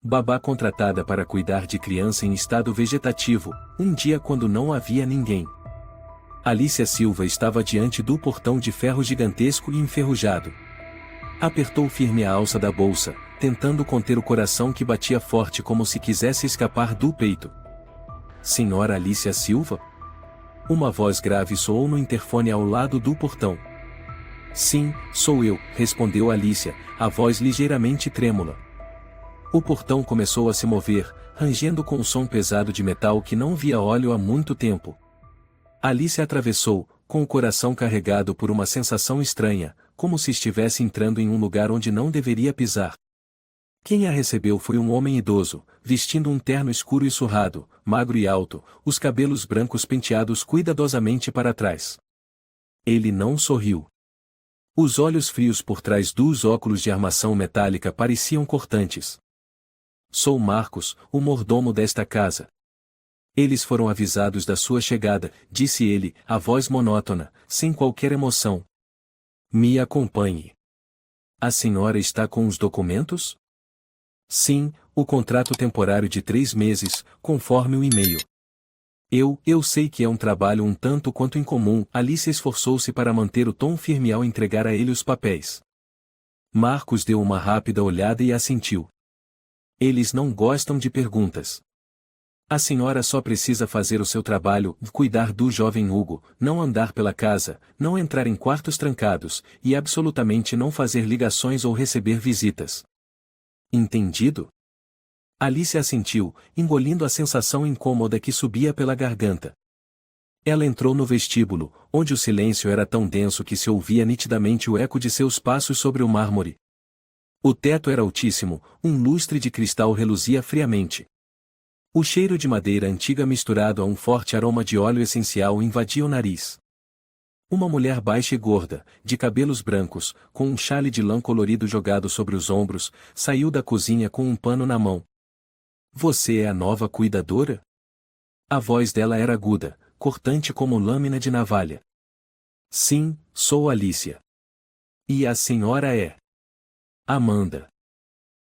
babá contratada para cuidar de criança em estado vegetativo, um dia quando não havia ninguém. Alicia Silva estava diante do portão de ferro gigantesco e enferrujado. Apertou firme a alça da bolsa, tentando conter o coração que batia forte como se quisesse escapar do peito. Senhora Alicia Silva? Uma voz grave soou no interfone ao lado do portão. Sim, sou eu, respondeu Alicia, a voz ligeiramente trêmula. O portão começou a se mover, rangendo com um som pesado de metal que não via óleo há muito tempo. Alicia atravessou, com o coração carregado por uma sensação estranha, como se estivesse entrando em um lugar onde não deveria pisar. Quem a recebeu foi um homem idoso, vestindo um terno escuro e surrado, magro e alto, os cabelos brancos penteados cuidadosamente para trás. Ele não sorriu. Os olhos frios por trás dos óculos de armação metálica pareciam cortantes. Sou Marcos, o mordomo desta casa. Eles foram avisados da sua chegada, disse ele, a voz monótona, sem qualquer emoção. Me acompanhe. A senhora está com os documentos? Sim, o contrato temporário de 3 meses, conforme o e-mail. Eu sei que é um trabalho um tanto quanto incomum. Alice esforçou-se para manter o tom firme ao entregar a ele os papéis. Marcos deu uma rápida olhada e assentiu. Eles não gostam de perguntas. A senhora só precisa fazer o seu trabalho, cuidar do jovem Hugo, não andar pela casa, não entrar em quartos trancados, e absolutamente não fazer ligações ou receber visitas. Entendido? Alice assentiu, engolindo a sensação incômoda que subia pela garganta. Ela entrou no vestíbulo, onde o silêncio era tão denso que se ouvia nitidamente o eco de seus passos sobre o mármore. O teto era altíssimo, um lustre de cristal reluzia friamente. O cheiro de madeira antiga misturado a um forte aroma de óleo essencial invadia o nariz. Uma mulher baixa e gorda, de cabelos brancos, com um chale de lã colorido jogado sobre os ombros, saiu da cozinha com um pano na mão. Você é a nova cuidadora? A voz dela era aguda, cortante como lâmina de navalha. Sim, sou Alicia. E a senhora é? Amanda.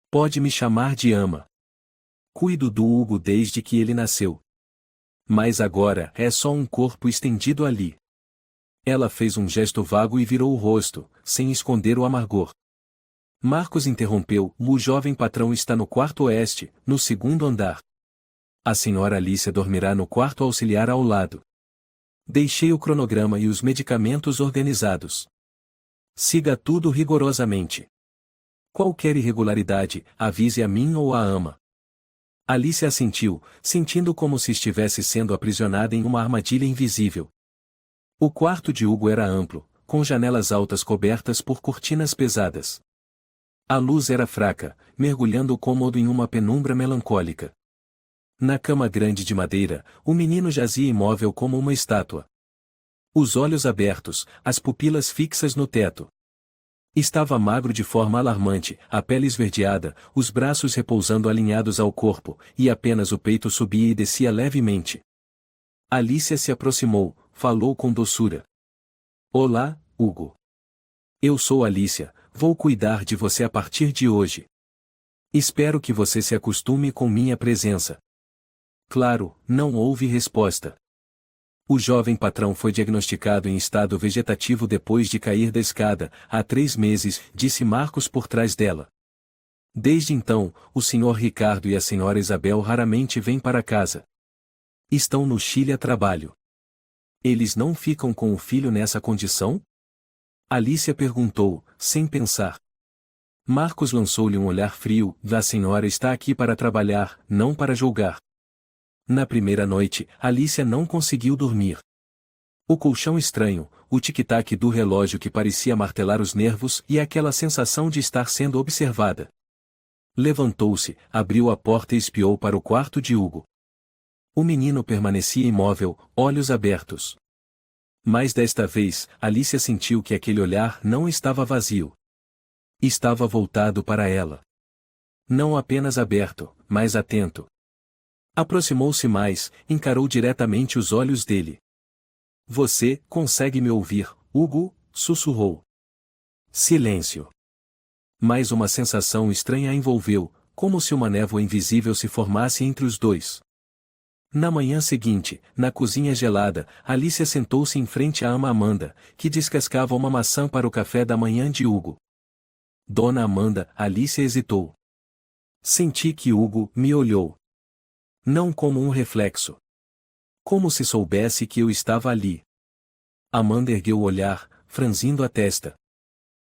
Pode me chamar de Ama. Cuido do Hugo desde que ele nasceu. Mas agora é só um corpo estendido ali. Ela fez um gesto vago e virou o rosto, sem esconder o amargor. Marcos interrompeu, o jovem patrão está no quarto oeste, no segundo andar. A senhora Alicia dormirá no quarto auxiliar ao lado. Deixei o cronograma e os medicamentos organizados. Siga tudo rigorosamente. Qualquer irregularidade, avise a mim ou a Ama. Alice assentiu, sentindo como se estivesse sendo aprisionada em uma armadilha invisível. O quarto de Hugo era amplo, com janelas altas cobertas por cortinas pesadas. A luz era fraca, mergulhando o cômodo em uma penumbra melancólica. Na cama grande de madeira, o menino jazia imóvel como uma estátua. Os olhos abertos, as pupilas fixas no teto. Estava magro de forma alarmante, a pele esverdeada, os braços repousando alinhados ao corpo, e apenas o peito subia e descia levemente. Alicia se aproximou, falou com doçura. Olá, Hugo. Eu sou Alicia, vou cuidar de você a partir de hoje. Espero que você se acostume com minha presença. Claro, não houve resposta. O jovem patrão foi diagnosticado em estado vegetativo depois de cair da escada, há 3 meses, disse Marcos por trás dela. Desde então, o Sr. Ricardo e a Sra. Isabel raramente vêm para casa. Estão no Chile a trabalho. Eles não ficam com o filho nessa condição? Alicia perguntou, sem pensar. Marcos lançou-lhe um olhar frio, a senhora está aqui para trabalhar, não para julgar. Na primeira noite, Alicia não conseguiu dormir. O colchão estranho, o tic-tac do relógio que parecia martelar os nervos e aquela sensação de estar sendo observada. Levantou-se, abriu a porta e espiou para o quarto de Hugo. O menino permanecia imóvel, olhos abertos. Mas desta vez, Alicia sentiu que aquele olhar não estava vazio. Estava voltado para ela. Não apenas aberto, mas atento. Aproximou-se mais, encarou diretamente os olhos dele. Você consegue me ouvir, Hugo? Sussurrou. Silêncio. Mais uma sensação estranha a envolveu, como se uma névoa invisível se formasse entre os dois. Na manhã seguinte, na cozinha gelada, Alicia sentou-se em frente à ama Amanda, que descascava uma maçã para o café da manhã de Hugo. Dona Amanda, Alicia hesitou. Senti que Hugo me olhou. Não como um reflexo. Como se soubesse que eu estava ali. Amanda ergueu o olhar, franzindo a testa.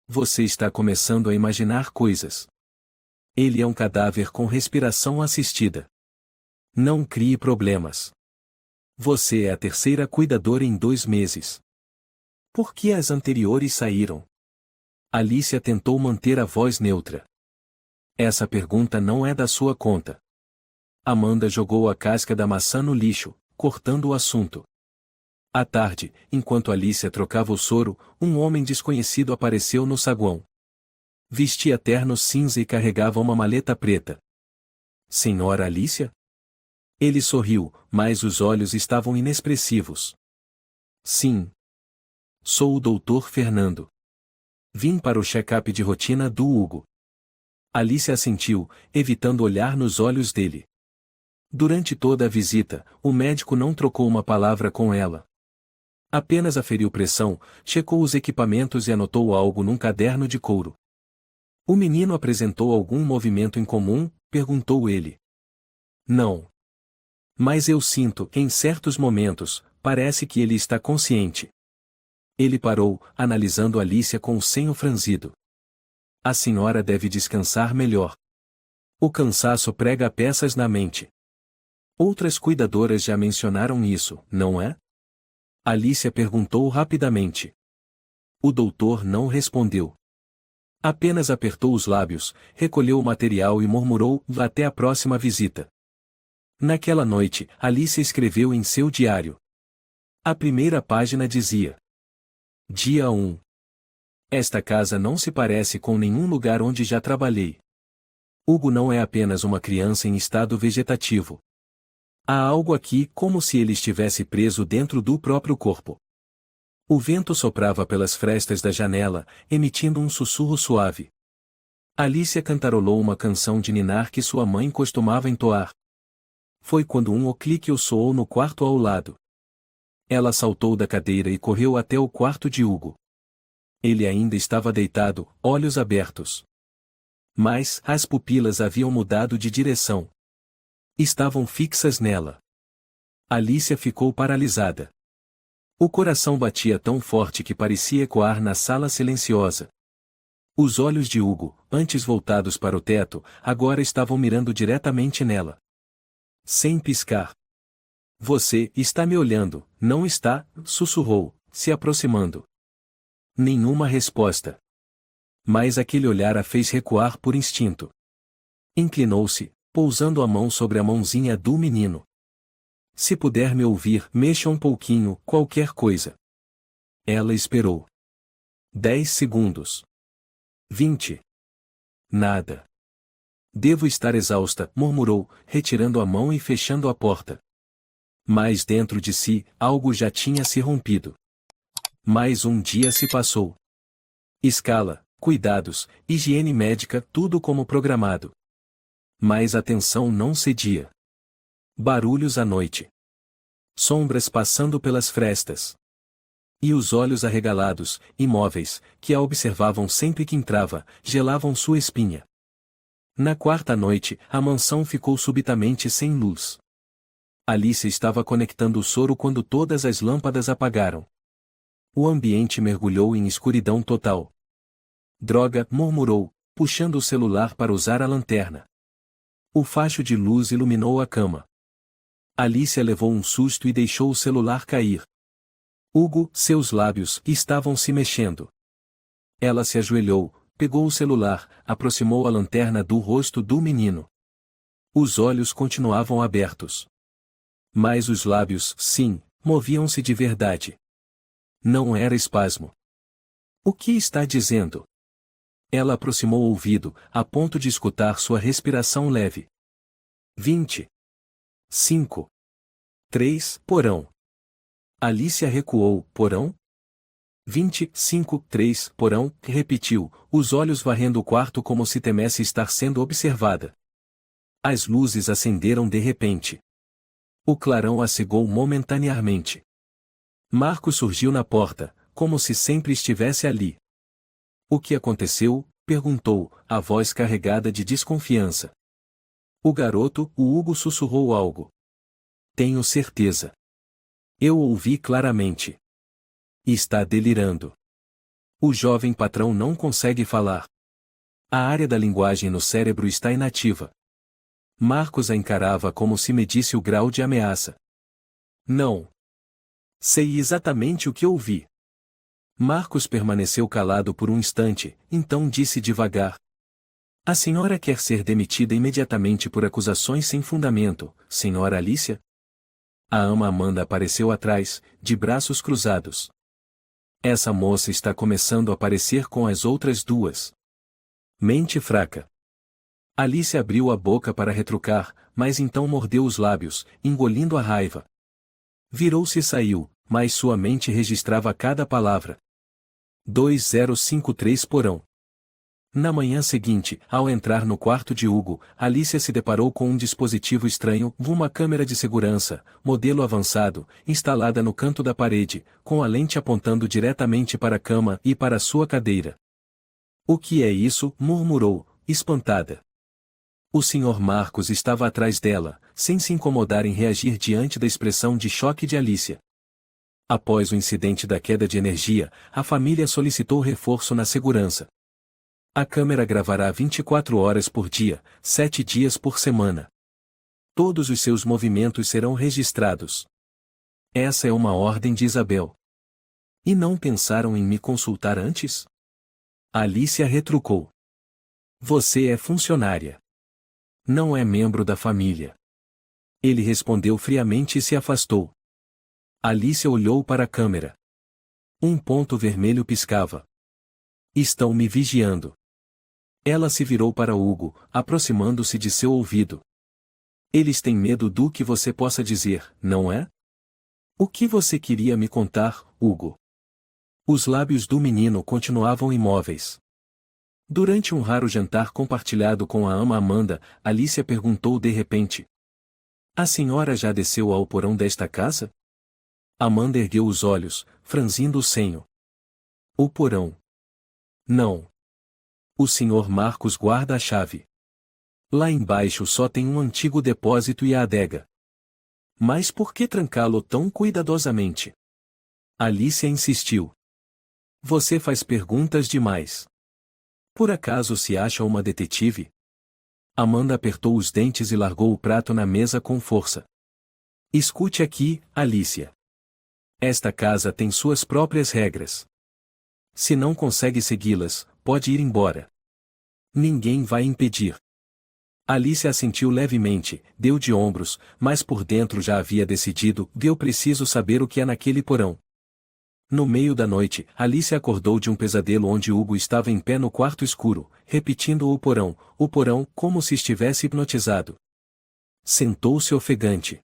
Você está começando a imaginar coisas. Ele é um cadáver com respiração assistida. Não crie problemas. Você é a terceira cuidadora em 2 meses. Por que as anteriores saíram? Alicia tentou manter a voz neutra. Essa pergunta não é da sua conta. Amanda jogou a casca da maçã no lixo, cortando o assunto. À tarde, enquanto Alicia trocava o soro, um homem desconhecido apareceu no saguão. Vestia terno cinza e carregava uma maleta preta. Senhora Alicia? Ele sorriu, mas os olhos estavam inexpressivos. Sim. Sou o Dr. Fernando. Vim para o check-up de rotina do Hugo. Alicia assentiu, evitando olhar nos olhos dele. Durante toda a visita, o médico não trocou uma palavra com ela. Apenas aferiu pressão, checou os equipamentos e anotou algo num caderno de couro. O menino apresentou algum movimento incomum? Perguntou ele. Não. Mas eu sinto, em certos momentos, parece que ele está consciente. Ele parou, analisando Alicia com o senho franzido. A senhora deve descansar melhor. O cansaço prega peças na mente. Outras cuidadoras já mencionaram isso, não é? Alicia perguntou rapidamente. O doutor não respondeu. Apenas apertou os lábios, recolheu o material e murmurou, até a próxima visita. Naquela noite, Alicia escreveu em seu diário. A primeira página dizia: Dia 1. Esta casa não se parece com nenhum lugar onde já trabalhei. Hugo não é apenas uma criança em estado vegetativo. Há algo aqui como se ele estivesse preso dentro do próprio corpo. O vento soprava pelas frestas da janela, emitindo um sussurro suave. Alicia cantarolou uma canção de ninar que sua mãe costumava entoar. Foi quando um oclíqueo soou no quarto ao lado. Ela saltou da cadeira e correu até o quarto de Hugo. Ele ainda estava deitado, olhos abertos. Mas as pupilas haviam mudado de direção. Estavam fixas nela. Alicia ficou paralisada. O coração batia tão forte que parecia ecoar na sala silenciosa. Os olhos de Hugo, antes voltados para o teto, agora estavam mirando diretamente nela. Sem piscar. Você está me olhando, não está? Sussurrou, se aproximando. Nenhuma resposta. Mas aquele olhar a fez recuar por instinto. Inclinou-se, pousando a mão sobre a mãozinha do menino. Se puder me ouvir, mexa um pouquinho, qualquer coisa. Ela esperou. 10 segundos. 20. Nada. Devo estar exausta, murmurou, retirando a mão e fechando a porta. Mas dentro de si, algo já tinha se rompido. Mais um dia se passou. Escala, cuidados, higiene médica, tudo como programado. Mas a tensão não cedia. Barulhos à noite. Sombras passando pelas frestas. E os olhos arregalados, imóveis, que a observavam sempre que entrava, gelavam sua espinha. Na quarta noite, a mansão ficou subitamente sem luz. Alicia estava conectando o soro quando todas as lâmpadas apagaram. O ambiente mergulhou em escuridão total. Droga, murmurou, puxando o celular para usar a lanterna. O facho de luz iluminou a cama. Alicia levou um susto e deixou o celular cair. Hugo, seus lábios, estavam se mexendo. Ela se ajoelhou, pegou o celular, aproximou a lanterna do rosto do menino. Os olhos continuavam abertos. Mas os lábios, sim, moviam-se de verdade. Não era espasmo. O que está dizendo? Ela aproximou o ouvido, a ponto de escutar sua respiração leve. 20. 5. 3. Porão. Alicia recuou. Porão? 25. 3. Porão, repetiu, os olhos varrendo o quarto como se temesse estar sendo observada. As luzes acenderam de repente. O clarão a cegou momentaneamente. Marcos surgiu na porta, como se sempre estivesse ali. O que aconteceu? Perguntou, a voz carregada de desconfiança. O garoto, o Hugo sussurrou algo. Tenho certeza. Eu ouvi claramente. Está delirando. O jovem patrão não consegue falar. A área da linguagem no cérebro está inativa. Marcos a encarava como se medisse o grau de ameaça. Não. Sei exatamente o que ouvi. Marcos permaneceu calado por um instante, então disse devagar. A senhora quer ser demitida imediatamente por acusações sem fundamento, senhora Alicia? A ama Amanda apareceu atrás, de braços cruzados. Essa moça está começando a parecer com as outras duas. Mente fraca. Alice abriu a boca para retrucar, mas então mordeu os lábios, engolindo a raiva. Virou-se e saiu, mas sua mente registrava cada palavra. 2053 porão. Na manhã seguinte, ao entrar no quarto de Hugo, Alicia se deparou com um dispositivo estranho, uma câmera de segurança, modelo avançado, instalada no canto da parede, com a lente apontando diretamente para a cama e para sua cadeira. O que é isso? Murmurou, espantada. O Sr. Marcos estava atrás dela, sem se incomodar em reagir diante da expressão de choque de Alicia. Após o incidente da queda de energia, a família solicitou reforço na segurança. A câmera gravará 24 horas por dia, 7 dias por semana. Todos os seus movimentos serão registrados. Essa é uma ordem de Isabel. E não pensaram em me consultar antes? Alicia retrucou. Você é funcionária. Não é membro da família. Ele respondeu friamente e se afastou. Alicia olhou para a câmera. Um ponto vermelho piscava. Estão me vigiando. Ela se virou para Hugo, aproximando-se de seu ouvido. Eles têm medo do que você possa dizer, não é? O que você queria me contar, Hugo? Os lábios do menino continuavam imóveis. Durante um raro jantar compartilhado com a ama Amanda, Alicia perguntou de repente. A senhora já desceu ao porão desta casa? Amanda ergueu os olhos, franzindo o senho. O porão. Não. O Sr. Marcos guarda a chave. Lá embaixo só tem um antigo depósito e a adega. Mas por que trancá-lo tão cuidadosamente? Alicia insistiu. Você faz perguntas demais. Por acaso se acha uma detetive? Amanda apertou os dentes e largou o prato na mesa com força. Escute aqui, Alicia. Esta casa tem suas próprias regras. Se não consegue segui-las, pode ir embora. Ninguém vai impedir. Alicia assentiu levemente, deu de ombros, mas por dentro já havia decidido, eu preciso saber o que é naquele porão. No meio da noite, Alicia acordou de um pesadelo onde Hugo estava em pé no quarto escuro, repetindo o porão, como se estivesse hipnotizado. Sentou-se ofegante.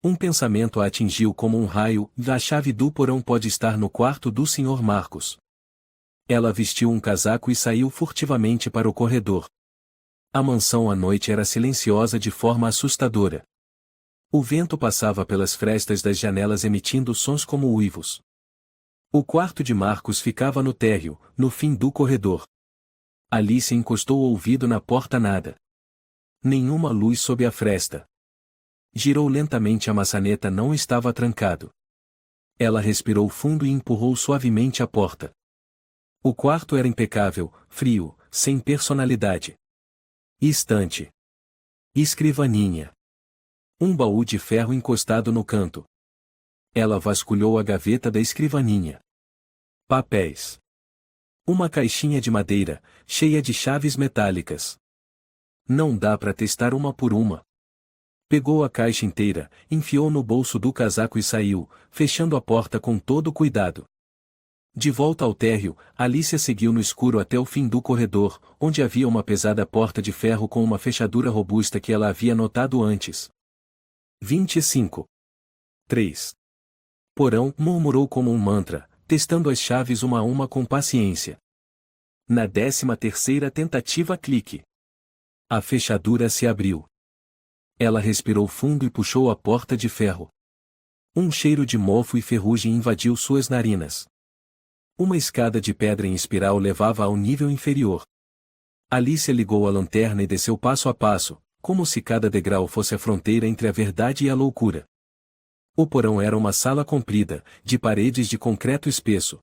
Um pensamento a atingiu como um raio, a chave do porão pode estar no quarto do Sr. Marcos. Ela vestiu um casaco e saiu furtivamente para o corredor. A mansão à noite era silenciosa de forma assustadora. O vento passava pelas frestas das janelas emitindo sons como uivos. O quarto de Marcos ficava no térreo, no fim do corredor. Alice encostou o ouvido na porta nada. Nenhuma luz sob a fresta. Girou lentamente a maçaneta, não estava trancado. Ela respirou fundo e empurrou suavemente a porta. O quarto era impecável, frio, sem personalidade. Estante. Escrivaninha. Um baú de ferro encostado no canto. Ela vasculhou a gaveta da escrivaninha. Papéis. Uma caixinha de madeira, cheia de chaves metálicas. Não dá para testar uma por uma. Pegou a caixa inteira, enfiou no bolso do casaco e saiu, fechando a porta com todo cuidado. De volta ao térreo, Alicia seguiu no escuro até o fim do corredor, onde havia uma pesada porta de ferro com uma fechadura robusta que ela havia notado antes. 25. 3. Porão, murmurou como um mantra, testando as chaves uma a uma com paciência. Na 13ª tentativa clique. A fechadura se abriu. Ela respirou fundo e puxou a porta de ferro. Um cheiro de mofo e ferrugem invadiu suas narinas. Uma escada de pedra em espiral levava ao nível inferior. Alicia ligou a lanterna e desceu passo a passo, como se cada degrau fosse a fronteira entre a verdade e a loucura. O porão era uma sala comprida, de paredes de concreto espesso.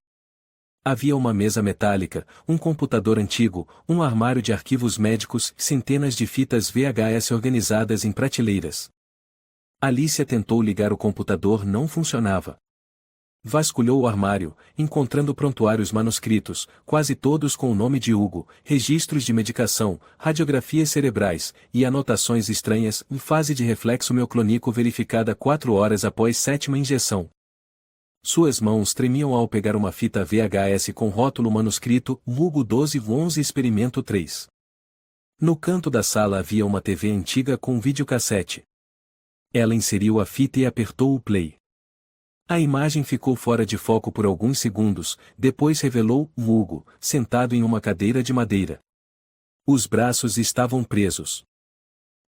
Havia uma mesa metálica, um computador antigo, um armário de arquivos médicos e centenas de fitas VHS organizadas em prateleiras. Alicia tentou ligar o computador, não funcionava. Vasculhou o armário, encontrando prontuários manuscritos, quase todos com o nome de Hugo, registros de medicação, radiografias cerebrais, e anotações estranhas, em fase de reflexo mioclônico verificada 4 horas após 7ª injeção. Suas mãos tremiam ao pegar uma fita VHS com rótulo manuscrito Hugo 1211 Experimento 3. No canto da sala havia uma TV antiga com videocassete. Ela inseriu a fita e apertou o play. A imagem ficou fora de foco por alguns segundos, depois revelou Hugo, sentado em uma cadeira de madeira. Os braços estavam presos.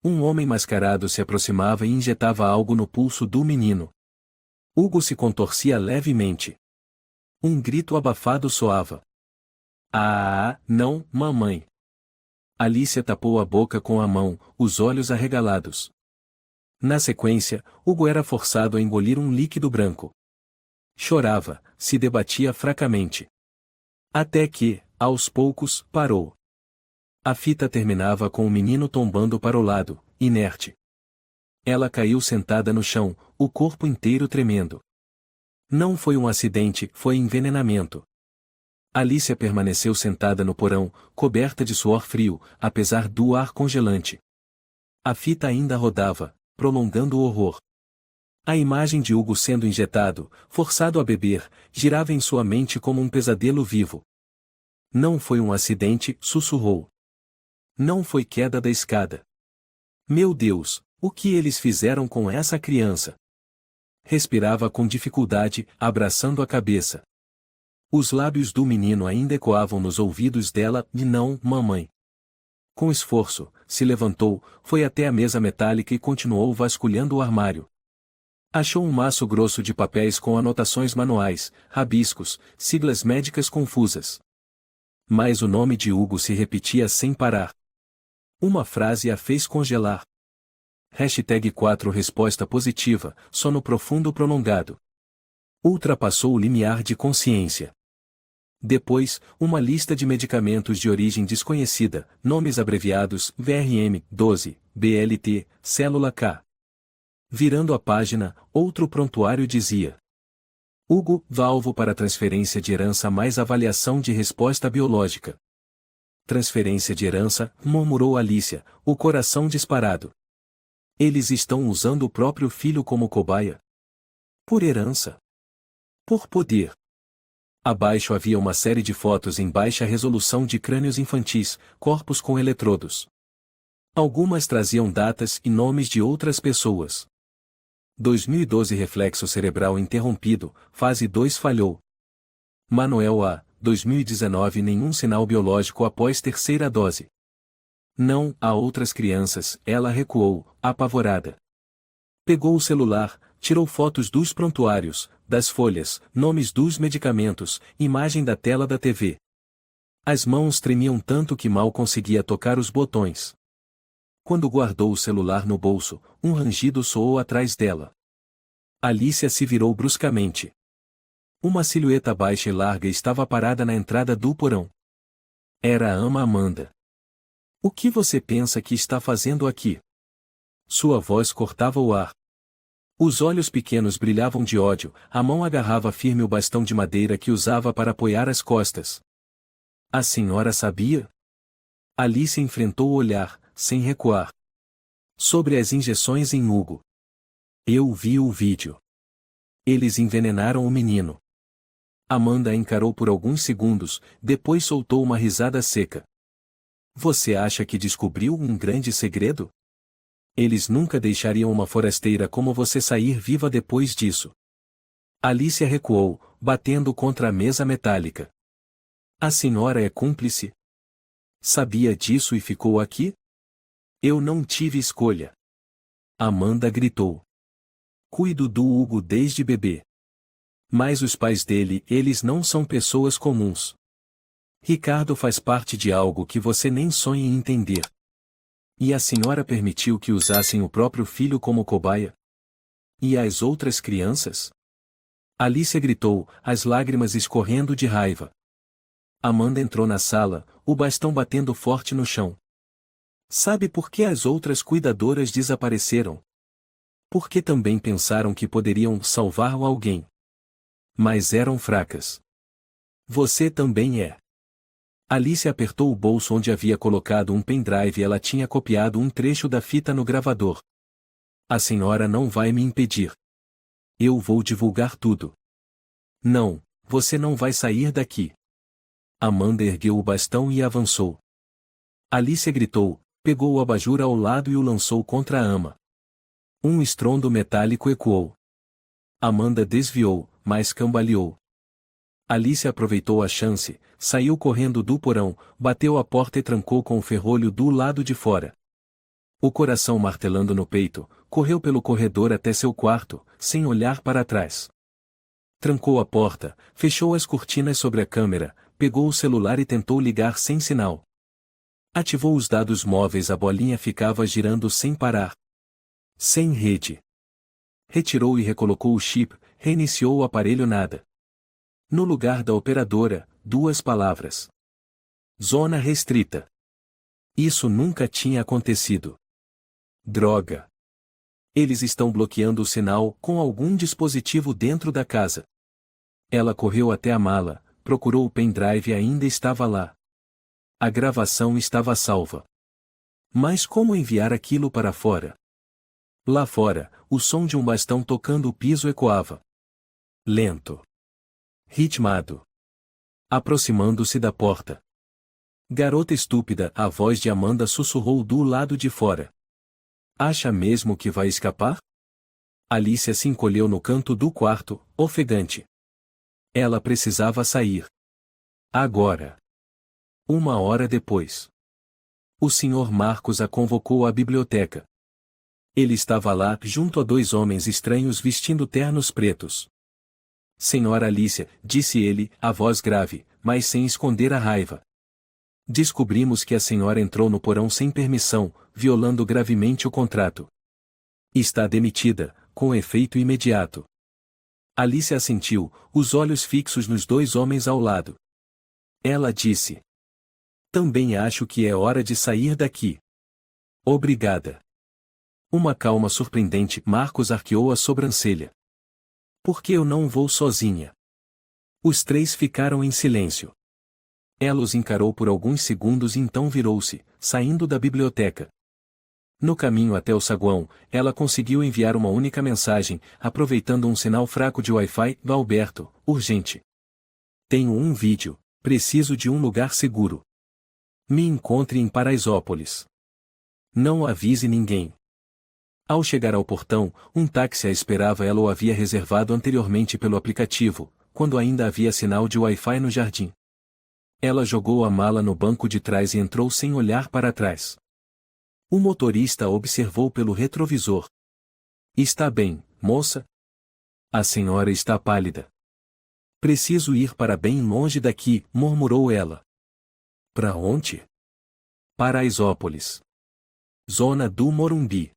Um homem mascarado se aproximava e injetava algo no pulso do menino. Hugo se contorcia levemente. Um grito abafado soava. Ah, não, mamãe. Alicia tapou a boca com a mão, os olhos arregalados. Na sequência, Hugo era forçado a engolir um líquido branco. Chorava, se debatia fracamente. Até que, aos poucos, parou. A fita terminava com o menino tombando para o lado, inerte. Ela caiu sentada no chão, o corpo inteiro tremendo. Não foi um acidente, foi envenenamento. Alicia permaneceu sentada no porão, coberta de suor frio, apesar do ar congelante. A fita ainda rodava, prolongando o horror. A imagem de Hugo sendo injetado, forçado a beber, girava em sua mente como um pesadelo vivo. Não foi um acidente, sussurrou. Não foi queda da escada. Meu Deus, o que eles fizeram com essa criança? Respirava com dificuldade, abraçando a cabeça. Os lábios do menino ainda ecoavam nos ouvidos dela, e não, mamãe. Com esforço, se levantou, foi até a mesa metálica e continuou vasculhando o armário. Achou um maço grosso de papéis com anotações manuais, rabiscos, siglas médicas confusas. Mas o nome de Hugo se repetia sem parar. Uma frase a fez congelar. #4 Resposta positiva, sono profundo prolongado. Ultrapassou o limiar de consciência. Depois, uma lista de medicamentos de origem desconhecida, nomes abreviados, VRM, 12, BLT, célula K. Virando a página, outro prontuário dizia: Hugo, valvo para transferência de herança mais avaliação de resposta biológica. Transferência de herança, murmurou Alicia, o coração disparado. Eles estão usando o próprio filho como cobaia. Por herança. Por poder. Abaixo havia uma série de fotos em baixa resolução de crânios infantis, corpos com eletrodos. Algumas traziam datas e nomes de outras pessoas. 2012 Reflexo cerebral interrompido, fase 2 falhou. Manuel A. 2019 Nenhum sinal biológico após terceira dose. Não, há outras crianças, ela recuou, apavorada. Pegou o celular, tirou fotos dos prontuários, das folhas, nomes dos medicamentos, imagem da tela da TV. As mãos tremiam tanto que mal conseguia tocar os botões. Quando guardou o celular no bolso, um rangido soou atrás dela. Alicia se virou bruscamente. Uma silhueta baixa e larga estava parada na entrada do porão. Era a ama Amanda. O que você pensa que está fazendo aqui? Sua voz cortava o ar. Os olhos pequenos brilhavam de ódio, a mão agarrava firme o bastão de madeira que usava para apoiar as costas. A senhora sabia? Alice enfrentou o olhar, sem recuar. Sobre as injeções em Hugo. Eu vi o vídeo. Eles envenenaram o menino. Amanda a encarou por alguns segundos, depois soltou uma risada seca. Você acha que descobriu um grande segredo? Eles nunca deixariam uma forasteira como você sair viva depois disso. Alicia recuou, batendo contra a mesa metálica. A senhora é cúmplice? Sabia disso e ficou aqui? Eu não tive escolha. Amanda gritou. Cuido do Hugo desde bebê. Mas os pais dele, eles não são pessoas comuns. Ricardo faz parte de algo que você nem sonha em entender. E a senhora permitiu que usassem o próprio filho como cobaia? E as outras crianças? Alicia gritou, as lágrimas escorrendo de raiva. Amanda entrou na sala, o bastão batendo forte no chão. Sabe por que as outras cuidadoras desapareceram? Porque também pensaram que poderiam salvar alguém. Mas eram fracas. Você também é. Alice apertou o bolso onde havia colocado um pendrive e ela tinha copiado um trecho da fita no gravador. A senhora não vai me impedir. Eu vou divulgar tudo. Não, você não vai sair daqui. Amanda ergueu o bastão e avançou. Alice gritou, pegou o abajur ao lado e o lançou contra a ama. Um estrondo metálico ecoou. Amanda desviou, mas cambaleou. Alice aproveitou a chance, saiu correndo do porão, bateu a porta e trancou com o ferrolho do lado de fora. O coração martelando no peito, correu pelo corredor até seu quarto, sem olhar para trás. Trancou a porta, fechou as cortinas sobre a câmera, pegou o celular e tentou ligar sem sinal. Ativou os dados móveis, a bolinha ficava girando sem parar. Sem rede. Retirou e recolocou o chip, reiniciou o aparelho, nada. No lugar da operadora, 2 palavras. Zona restrita. Isso nunca tinha acontecido. Droga. Eles estão bloqueando o sinal com algum dispositivo dentro da casa. Ela correu até a mala, procurou o pendrive e ainda estava lá. A gravação estava salva. Mas como enviar aquilo para fora? Lá fora, o som de um bastão tocando o piso ecoava. Lento. Ritmado. Aproximando-se da porta. Garota estúpida, a voz de Amanda sussurrou do lado de fora. Acha mesmo que vai escapar? Alicia se encolheu no canto do quarto, ofegante. Ela precisava sair. Agora. 1 hora depois. O Sr. Marcos a convocou à biblioteca. Ele estava lá, junto a 2 homens estranhos vestindo ternos pretos. Senhora Alicia, disse ele, a voz grave, mas sem esconder a raiva. Descobrimos que a senhora entrou no porão sem permissão, violando gravemente o contrato. Está demitida, com efeito imediato. Alicia assentiu, os olhos fixos nos 2 homens ao lado. Ela disse. Também acho que é hora de sair daqui. Obrigada. Uma calma surpreendente, Marcos arqueou a sobrancelha. Por que eu não vou sozinha? Os 3 ficaram em silêncio. Ela os encarou por alguns segundos e então virou-se, saindo da biblioteca. No caminho até o saguão, ela conseguiu enviar uma única mensagem, aproveitando um sinal fraco de Wi-Fi, Alberto, urgente. Tenho um vídeo, preciso de um lugar seguro. Me encontre em Paraisópolis. Não avise ninguém. Ao chegar ao portão, um táxi a esperava. Ela o havia reservado anteriormente pelo aplicativo, quando ainda havia sinal de Wi-Fi no jardim. Ela jogou a mala no banco de trás e entrou sem olhar para trás. O motorista a observou pelo retrovisor. Está bem, moça? A senhora está pálida. Preciso ir para bem longe daqui, murmurou ela. Para onde? Paraisópolis. Zona do Morumbi.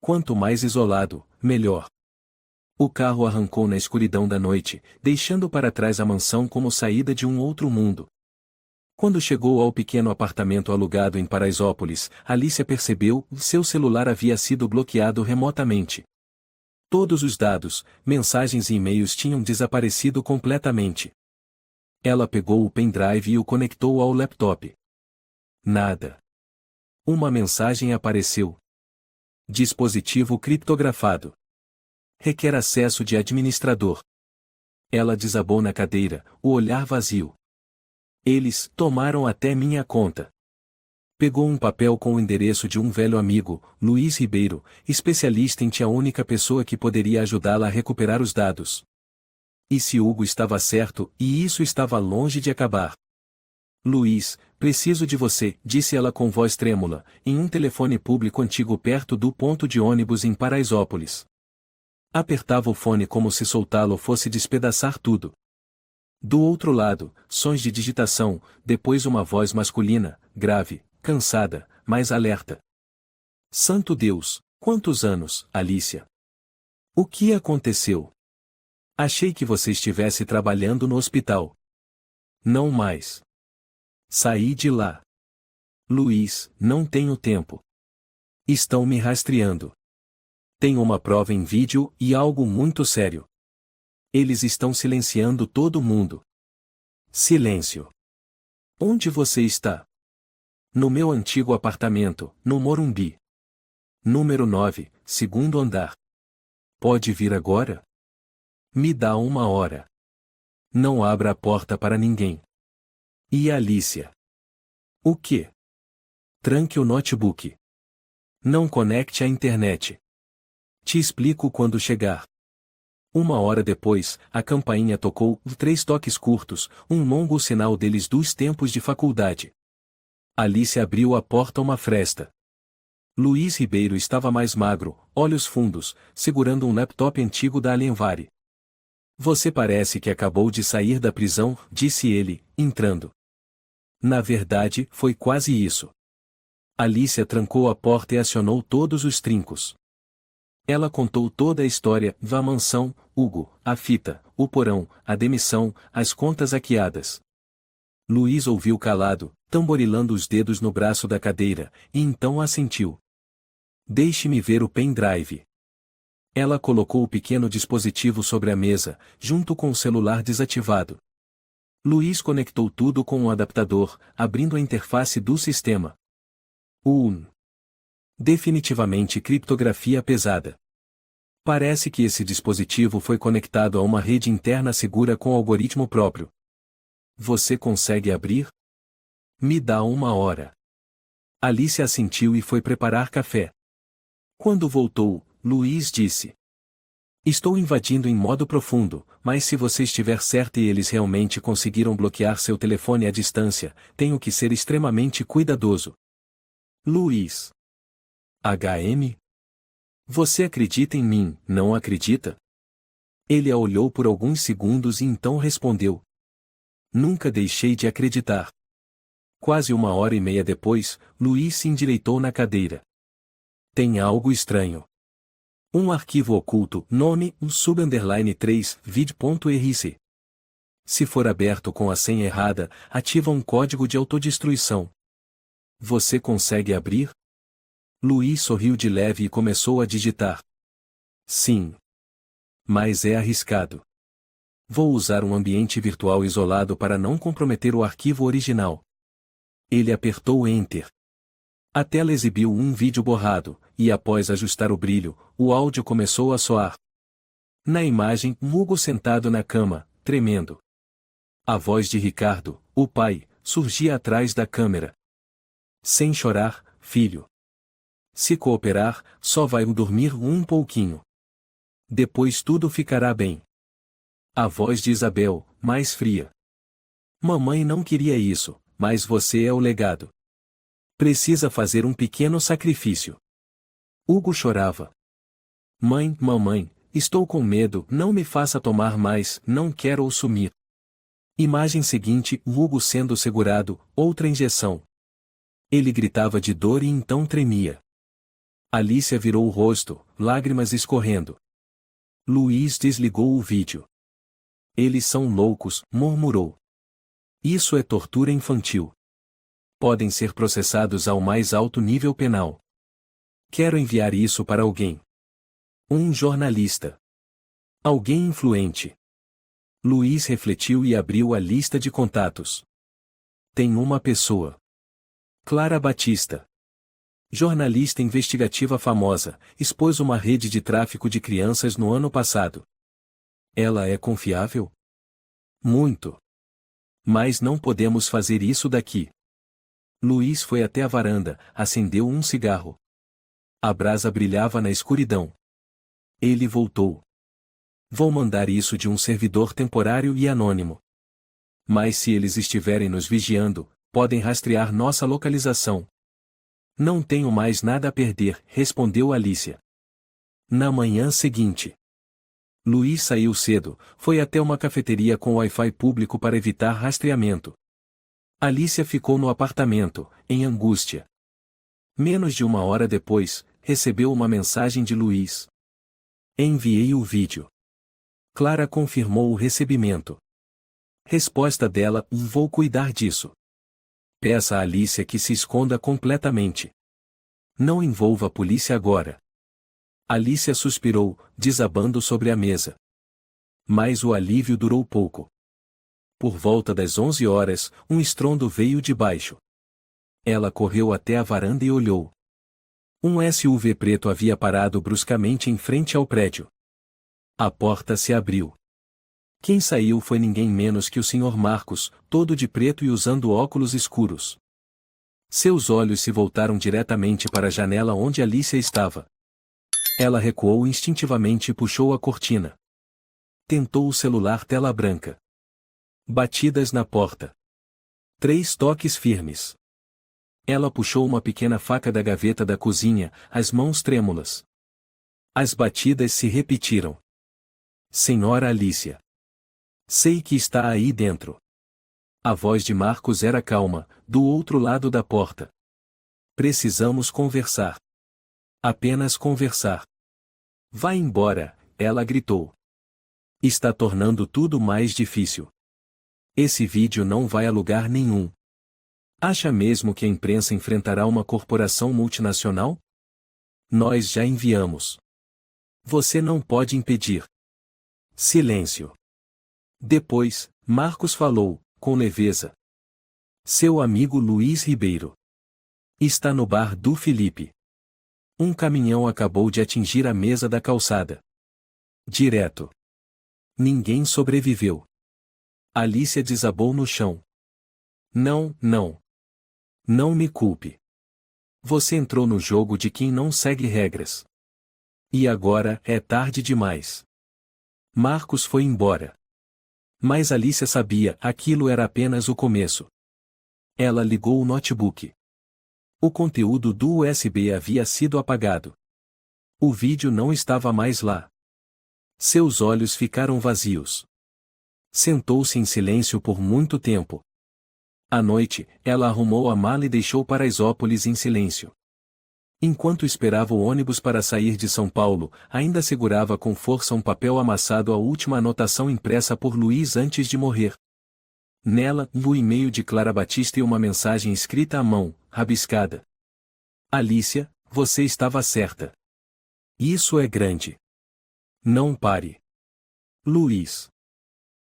Quanto mais isolado, melhor. O carro arrancou na escuridão da noite, deixando para trás a mansão como saída de um outro mundo. Quando chegou ao pequeno apartamento alugado em Paraisópolis, Alicia percebeu que seu celular havia sido bloqueado remotamente. Todos os dados, mensagens e e-mails tinham desaparecido completamente. Ela pegou o pendrive e o conectou ao laptop. Nada. Uma mensagem apareceu. Dispositivo criptografado. Requer acesso de administrador. Ela desabou na cadeira, o olhar vazio. Eles tomaram até minha conta. Pegou um papel com o endereço de um velho amigo, Luiz Ribeiro, especialista em TI, a única pessoa que poderia ajudá-la a recuperar os dados. E se Hugo estava certo, e isso estava longe de acabar. Luiz, preciso de você, disse ela com voz trêmula, em um telefone público antigo perto do ponto de ônibus em Paraisópolis. Apertava o fone como se soltá-lo fosse despedaçar tudo. Do outro lado, sons de digitação, depois uma voz masculina, grave, cansada, mas alerta. Santo Deus, quantos anos, Alicia? O que aconteceu? Achei que você estivesse trabalhando no hospital. Não mais. Saí de lá. Luiz, não tenho tempo. Estão me rastreando. Tenho uma prova em vídeo e algo muito sério. Eles estão silenciando todo mundo. Silêncio. Onde você está? No meu antigo apartamento, no Morumbi. Número 9, segundo andar. Pode vir agora? Me dá 1 hora. Não abra a porta para ninguém. E Alicia? O quê? Tranque o notebook. Não conecte à internet. Te explico quando chegar. 1 hora depois, a campainha tocou, 3 toques curtos, um longo sinal deles dos tempos de faculdade. Alicia abriu a porta uma fresta. Luiz Ribeiro estava mais magro, olhos fundos, segurando um laptop antigo da Alienware. Você parece que acabou de sair da prisão, disse ele, entrando. Na verdade, foi quase isso. Alicia trancou a porta e acionou todos os trincos. Ela contou toda a história, a mansão, Hugo, a fita, o porão, a demissão, as contas hackeadas. Luiz ouviu calado, tamborilando os dedos no braço da cadeira, e então assentiu. Deixe-me ver o pendrive. Ela colocou o pequeno dispositivo sobre a mesa, junto com o celular desativado. Luiz conectou tudo com um adaptador, abrindo a interface do sistema. Definitivamente criptografia pesada. Parece que esse dispositivo foi conectado a uma rede interna segura com algoritmo próprio. Você consegue abrir? Me dá 1 hora. Alice assentiu e foi preparar café. Quando voltou, Luiz disse. Estou invadindo em modo profundo, mas se você estiver certa e eles realmente conseguiram bloquear seu telefone à distância, tenho que ser extremamente cuidadoso. Luiz. HM? Você acredita em mim, não acredita? Ele a olhou por alguns segundos e então respondeu. Nunca deixei de acreditar. Quase 1 hora e meia depois, Luiz se endireitou na cadeira. Tem algo estranho. Um arquivo oculto, nome, sub_3, vid.rc. Se for aberto com a senha errada, ativa um código de autodestruição. Você consegue abrir? Luiz sorriu de leve e começou a digitar. Sim. Mas é arriscado. Vou usar um ambiente virtual isolado para não comprometer o arquivo original. Ele apertou Enter. A tela exibiu um vídeo borrado, e após ajustar o brilho, o áudio começou a soar. Na imagem, Hugo sentado na cama, tremendo. A voz de Ricardo, o pai, surgia atrás da câmera. Sem chorar, filho. Se cooperar, só vai dormir um pouquinho. Depois tudo ficará bem. A voz de Isabel, mais fria. Mamãe não queria isso, mas você é o legado. Precisa fazer um pequeno sacrifício. Hugo chorava. Mamãe, estou com medo, não me faça tomar mais, não quero ou sumir. Imagem seguinte, Hugo sendo segurado, outra injeção. Ele gritava de dor e então tremia. Alicia virou o rosto, lágrimas escorrendo. Luiz desligou o vídeo. Eles são loucos, murmurou. Isso é tortura infantil. Podem ser processados ao mais alto nível penal. Quero enviar isso para alguém. Um jornalista. Alguém influente. Luiz refletiu e abriu a lista de contatos. Tem uma pessoa. Clara Batista. Jornalista investigativa famosa, expôs uma rede de tráfico de crianças no ano passado. Ela é confiável? Muito. Mas não podemos fazer isso daqui. Luiz foi até a varanda, acendeu um cigarro. A brasa brilhava na escuridão. Ele voltou. Vou mandar isso de um servidor temporário e anônimo. Mas se eles estiverem nos vigiando, podem rastrear nossa localização. Não tenho mais nada a perder, respondeu Alicia. Na manhã seguinte, Luiz saiu cedo, foi até uma cafeteria com Wi-Fi público para evitar rastreamento. Alicia ficou no apartamento, em angústia. Menos de uma hora depois, recebeu uma mensagem de Luiz. Enviei o vídeo. Clara confirmou o recebimento. Resposta dela: vou cuidar disso. Peça a Alicia que se esconda completamente. Não envolva a polícia agora. Alicia suspirou, desabando sobre a mesa. Mas o alívio durou pouco. Por volta das 11 horas, um estrondo veio de baixo. Ela correu até a varanda e olhou. Um SUV preto havia parado bruscamente em frente ao prédio. A porta se abriu. Quem saiu foi ninguém menos que o Sr. Marcos, todo de preto e usando óculos escuros. Seus olhos se voltaram diretamente para a janela onde Alicia estava. Ela recuou instintivamente e puxou a cortina. Tentou o celular tela branca. Batidas na porta. 3 toques firmes. Ela puxou uma pequena faca da gaveta da cozinha, as mãos trêmulas. As batidas se repetiram. Senhora Alicia. Sei que está aí dentro. A voz de Marcos era calma, do outro lado da porta. Precisamos conversar. Apenas conversar. Vá embora, ela gritou. Está tornando tudo mais difícil. Esse vídeo não vai a lugar nenhum. Acha mesmo que a imprensa enfrentará uma corporação multinacional? Nós já enviamos. Você não pode impedir. Silêncio. Depois, Marcos falou, com leveza. Seu amigo Luiz Ribeiro. Está no bar do Felipe. Um caminhão acabou de atingir a mesa da calçada. Direto. Ninguém sobreviveu. Alicia desabou no chão. Não, não. Não me culpe. Você entrou no jogo de quem não segue regras. E agora é tarde demais. Marcos foi embora. Mas Alicia sabia, aquilo era apenas o começo. Ela ligou o notebook. O conteúdo do USB havia sido apagado. O vídeo não estava mais lá. Seus olhos ficaram vazios. Sentou-se em silêncio por muito tempo. À noite, ela arrumou a mala e deixou Paraisópolis em silêncio. Enquanto esperava o ônibus para sair de São Paulo, ainda segurava com força um papel amassado a última anotação impressa por Luiz antes de morrer. Nela, o e-mail de Clara Batista e uma mensagem escrita à mão, rabiscada. Alicia, você estava certa. Isso é grande. Não pare. Luiz.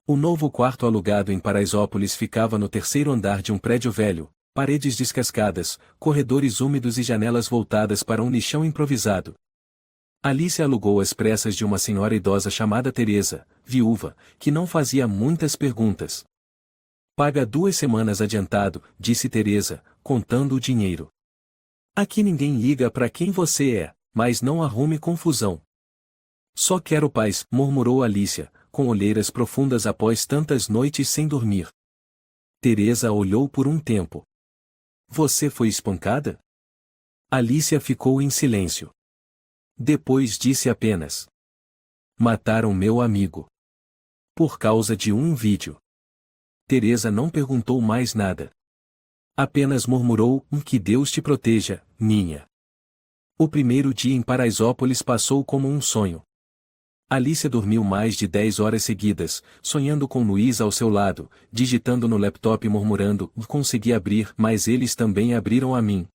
O novo quarto alugado em Paraisópolis ficava no 3º andar de um prédio velho, paredes descascadas, corredores úmidos e janelas voltadas para um lixão improvisado. Alicia alugou às pressas de uma senhora idosa chamada Teresa, viúva, que não fazia muitas perguntas. Paga 2 semanas adiantado, disse Teresa, contando o dinheiro. Aqui ninguém liga para quem você é, mas não arrume confusão. Só quero paz, murmurou Alicia, com olheiras profundas após tantas noites sem dormir. Teresa olhou por um tempo. Você foi espancada? Alicia ficou em silêncio. Depois disse apenas. Mataram meu amigo. Por causa de um vídeo. Teresa não perguntou mais nada. Apenas murmurou, que Deus te proteja, minha. O primeiro dia em Paraisópolis passou como um sonho. Alicia dormiu mais de 10 horas seguidas, sonhando com Luiz ao seu lado, digitando no laptop e murmurando, consegui abrir, mas eles também abriram a mim.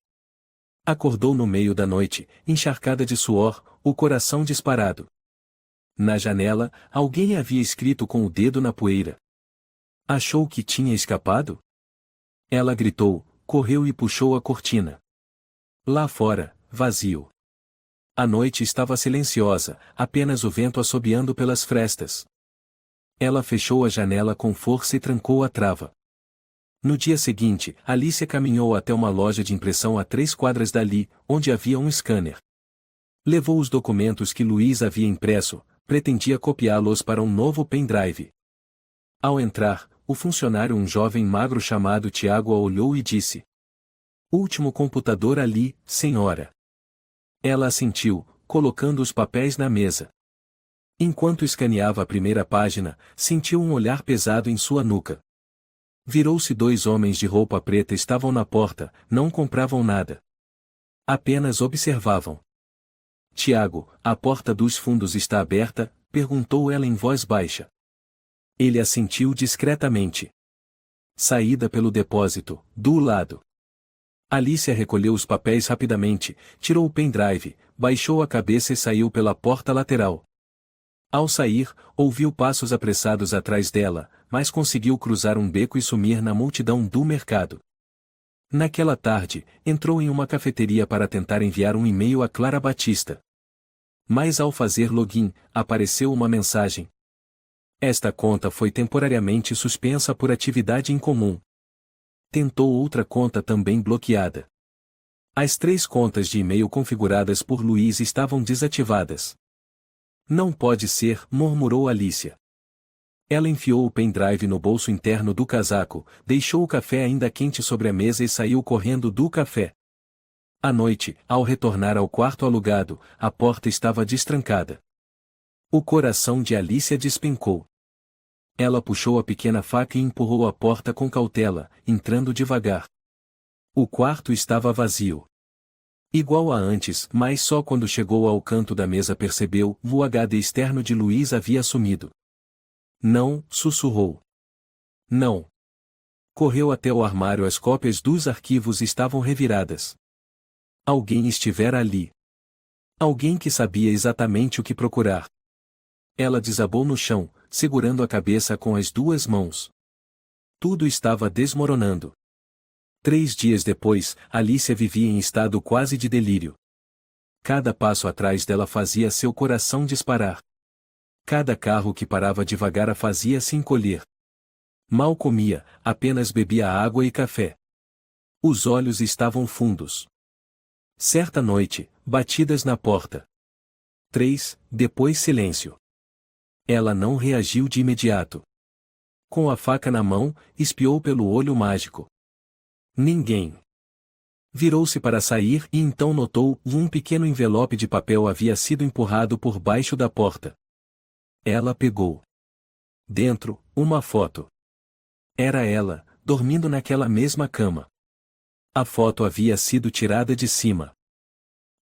Acordou no meio da noite, encharcada de suor, o coração disparado. Na janela, alguém havia escrito com o dedo na poeira. Achou que tinha escapado? Ela gritou, correu e puxou a cortina. Lá fora, vazio. A noite estava silenciosa, apenas o vento assobiando pelas frestas. Ela fechou a janela com força e trancou a trava. No dia seguinte, Alicia caminhou até uma loja de impressão a 3 quadras dali, onde havia um scanner. Levou os documentos que Luiz havia impresso, pretendia copiá-los para um novo pendrive. Ao entrar, o funcionário, um jovem magro chamado Tiago, a olhou e disse: "Último computador ali, senhora." Ela assentiu, colocando os papéis na mesa. Enquanto escaneava a primeira página, sentiu um olhar pesado em sua nuca. Virou-se. 2 homens de roupa preta estavam na porta, não compravam nada. Apenas observavam. "Tiago, a porta dos fundos está aberta?" perguntou ela em voz baixa. Ele assentiu discretamente. "Saída pelo depósito, do lado." Alicia recolheu os papéis rapidamente, tirou o pendrive, baixou a cabeça e saiu pela porta lateral. Ao sair, ouviu passos apressados atrás dela, mas conseguiu cruzar um beco e sumir na multidão do mercado. Naquela tarde, entrou em uma cafeteria para tentar enviar um e-mail a Clara Batista. Mas ao fazer login, apareceu uma mensagem. Esta conta foi temporariamente suspensa por atividade incomum. Tentou outra conta também bloqueada. As 3 contas de e-mail configuradas por Luiz estavam desativadas. "Não pode ser", murmurou Alicia. Ela enfiou o pendrive no bolso interno do casaco, deixou o café ainda quente sobre a mesa e saiu correndo do café. À noite, ao retornar ao quarto alugado, a porta estava destrancada. O coração de Alicia despencou. Ela puxou a pequena faca e empurrou a porta com cautela, entrando devagar. O quarto estava vazio. Igual a antes, mas só quando chegou ao canto da mesa percebeu, o HD externo de Luiz havia sumido. "Não", sussurrou. "Não." Correu até o armário. As cópias dos arquivos estavam reviradas. Alguém estivera ali. Alguém que sabia exatamente o que procurar. Ela desabou no chão, segurando a cabeça com as 2 mãos. Tudo estava desmoronando. 3 dias depois, Alicia vivia em estado quase de delírio. Cada passo atrás dela fazia seu coração disparar. Cada carro que parava devagar a fazia se encolher. Mal comia, apenas bebia água e café. Os olhos estavam fundos. Certa noite, batidas na porta. 3, depois silêncio. Ela não reagiu de imediato. Com a faca na mão, espiou pelo olho mágico. Ninguém. Virou-se para sair e então notou que um pequeno envelope de papel havia sido empurrado por baixo da porta. Ela pegou. Dentro, uma foto. Era ela, dormindo naquela mesma cama. A foto havia sido tirada de cima.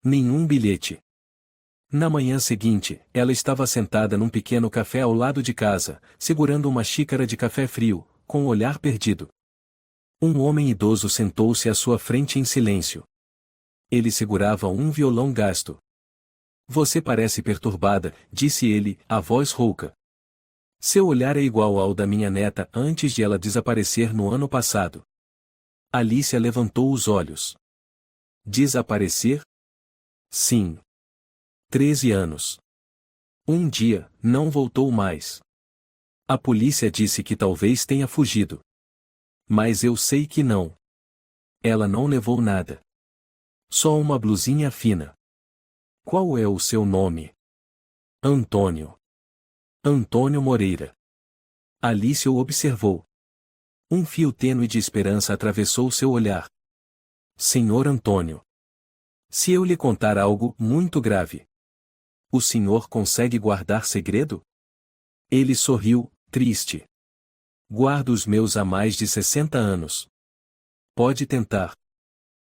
Nenhum bilhete. Na manhã seguinte, ela estava sentada num pequeno café ao lado de casa, segurando uma xícara de café frio, com o olhar perdido. Um homem idoso sentou-se à sua frente em silêncio. Ele segurava um violão gasto. "Você parece perturbada", disse ele, a voz rouca. "Seu olhar é igual ao da minha neta antes de ela desaparecer no ano passado." Alicia levantou os olhos. "Desaparecer?" "Sim. 13 anos. Um dia, não voltou mais. A polícia disse que talvez tenha fugido. Mas eu sei que não. Ela não levou nada. Só uma blusinha fina." "Qual é o seu nome?" "Antônio." "Antônio Moreira." Alicia o observou. Um fio tênue de esperança atravessou seu olhar. "Senhor Antônio. Se eu lhe contar algo muito grave, o senhor consegue guardar segredo?" Ele sorriu, triste. "Guardo os meus há mais de 60 anos. Pode tentar."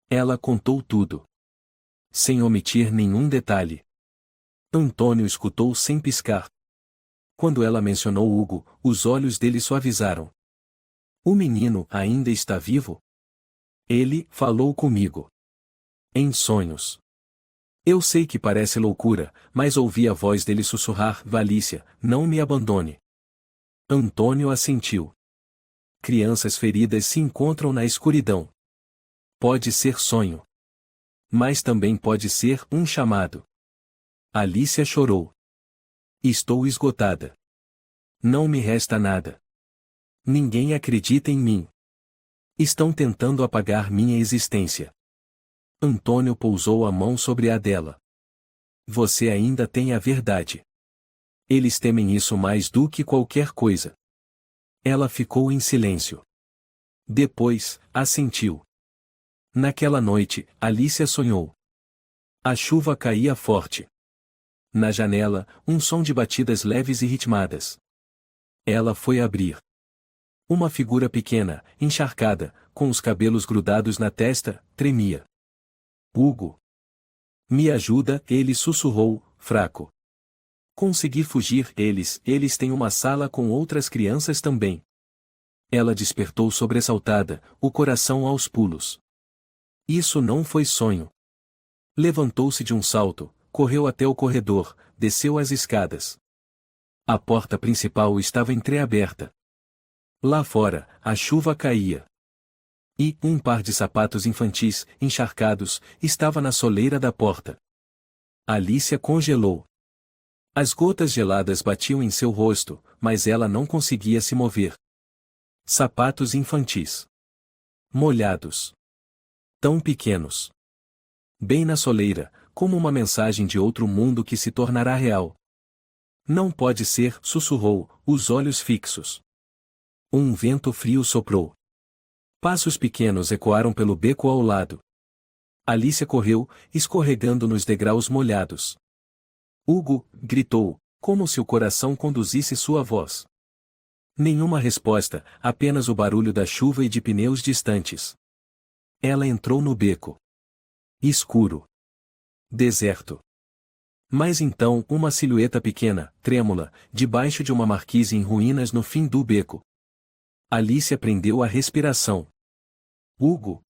Ela contou tudo. Sem omitir nenhum detalhe. Antônio escutou sem piscar. Quando ela mencionou Hugo, os olhos dele suavizaram. "O menino ainda está vivo?" "Ele falou comigo. Em sonhos." "Eu sei que parece loucura, mas ouvi a voz dele sussurrar: Valícia, não me abandone." Antônio assentiu. Crianças feridas se encontram na escuridão. Pode ser sonho. Mas também pode ser um chamado. Alicia chorou. "Estou esgotada. Não me resta nada. Ninguém acredita em mim. Estão tentando apagar minha existência." Antônio pousou a mão sobre a dela. "Você ainda tem a verdade. Eles temem isso mais do que qualquer coisa." Ela ficou em silêncio. Depois, assentiu. Naquela noite, Alicia sonhou. A chuva caía forte. Na janela, um som de batidas leves e ritmadas. Ela foi abrir. Uma figura pequena, encharcada, com os cabelos grudados na testa, tremia. Hugo. Me ajuda, ele sussurrou, fraco. Consegui fugir, eles têm uma sala com outras crianças também. Ela despertou sobressaltada, o coração aos pulos. Isso não foi sonho. Levantou-se de um salto, correu até o corredor, desceu as escadas. A porta principal estava entreaberta. Lá fora, a chuva caía. E um par de sapatos infantis, encharcados, estava na soleira da porta. Alicia congelou. As gotas geladas batiam em seu rosto, mas ela não conseguia se mover. Sapatos infantis. Molhados. Tão pequenos. Bem na soleira, como uma mensagem de outro mundo que se tornará real. Não pode ser, sussurrou, os olhos fixos. Um vento frio soprou. Passos pequenos ecoaram pelo beco ao lado. Alicia correu, escorregando nos degraus molhados. Hugo, gritou, como se o coração conduzisse sua voz. Nenhuma resposta, apenas o barulho da chuva e de pneus distantes. Ela entrou no beco. Escuro. Deserto. Mas então uma silhueta pequena, trêmula, debaixo de uma marquise em ruínas no fim do beco. Alicia prendeu a respiração. Hugo.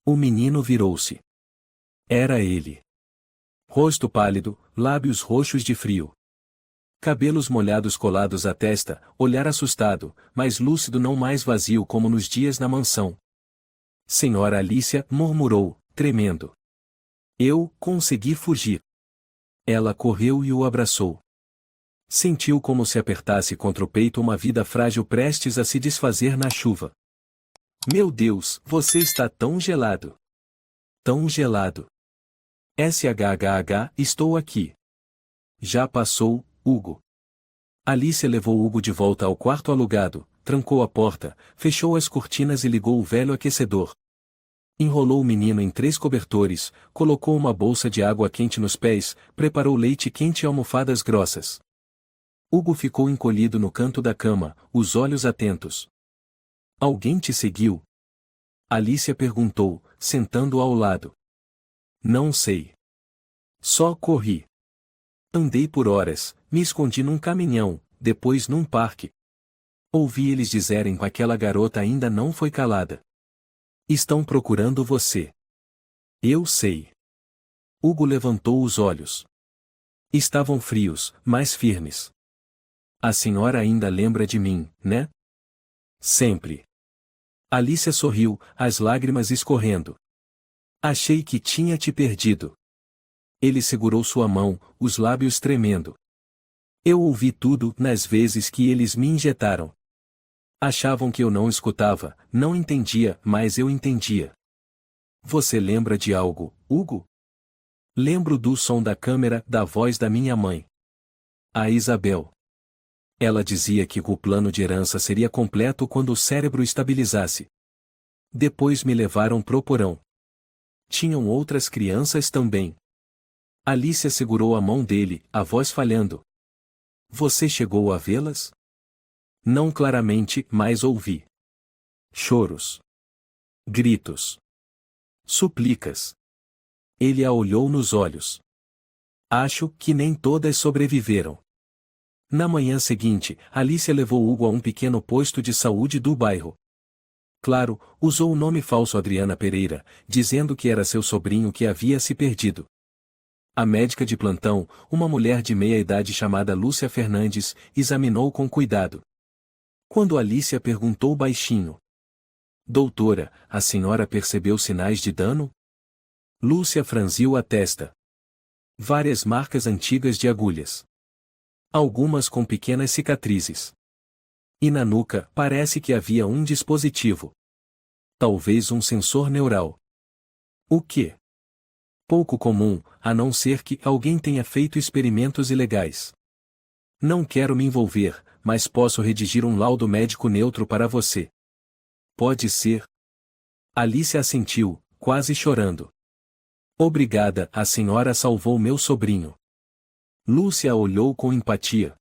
O menino virou-se. Era ele. Rosto pálido, lábios roxos de frio. Cabelos molhados colados à testa, olhar assustado, mas lúcido não mais vazio como nos dias na mansão. Senhora Alicia, murmurou, tremendo. Eu consegui fugir. Ela correu e o abraçou. Sentiu como se apertasse contra o peito uma vida frágil prestes a se desfazer na chuva. Meu Deus, você está tão gelado. Tão gelado. SHHH, estou aqui. Já passou, Hugo. Alicia levou Hugo de volta ao quarto alugado, trancou a porta, fechou as cortinas e ligou o velho aquecedor. Enrolou o menino em 3 cobertores, colocou uma bolsa de água quente nos pés, preparou leite quente e almofadas grossas. Hugo ficou encolhido no canto da cama, os olhos atentos. Alguém te seguiu? Alicia perguntou, sentando ao lado. Não sei. Só corri. Andei por horas, me escondi num caminhão, depois num parque. Ouvi eles dizerem que aquela garota ainda não foi calada. Estão procurando você. Eu sei. Hugo levantou os olhos. Estavam frios, mas firmes. A senhora ainda lembra de mim, né? Sempre. Alicia sorriu, as lágrimas escorrendo. Achei que tinha te perdido. Ele segurou sua mão, os lábios tremendo. Eu ouvi tudo, nas vezes que eles me injetaram. Achavam que eu não escutava, não entendia, mas eu entendia. Você lembra de algo, Hugo? Lembro do som da câmera, da voz da minha mãe. A Isabel. Ela dizia que o plano de herança seria completo quando o cérebro estabilizasse. Depois me levaram pro porão. Tinham outras crianças também. Alicia segurou a mão dele, a voz falhando. Você chegou a vê-las? Não claramente, mas ouvi. Choros. Gritos. Súplicas. Ele a olhou nos olhos. Acho que nem todas sobreviveram. Na manhã seguinte, Alicia levou Hugo a um pequeno posto de saúde do bairro. Claro, usou o nome falso Adriana Pereira, dizendo que era seu sobrinho que havia se perdido. A médica de plantão, uma mulher de meia-idade chamada Lúcia Fernandes, examinou com cuidado. Quando Alicia perguntou baixinho: Doutora, a senhora percebeu sinais de dano? Lúcia franziu a testa. Várias marcas antigas de agulhas. Algumas com pequenas cicatrizes. E na nuca, parece que havia um dispositivo. Talvez um sensor neural. O quê? Pouco comum, a não ser que alguém tenha feito experimentos ilegais. Não quero me envolver, mas posso redigir um laudo médico neutro para você. Pode ser? Alice assentiu, quase chorando. Obrigada, a senhora salvou meu sobrinho. Lúcia olhou com empatia.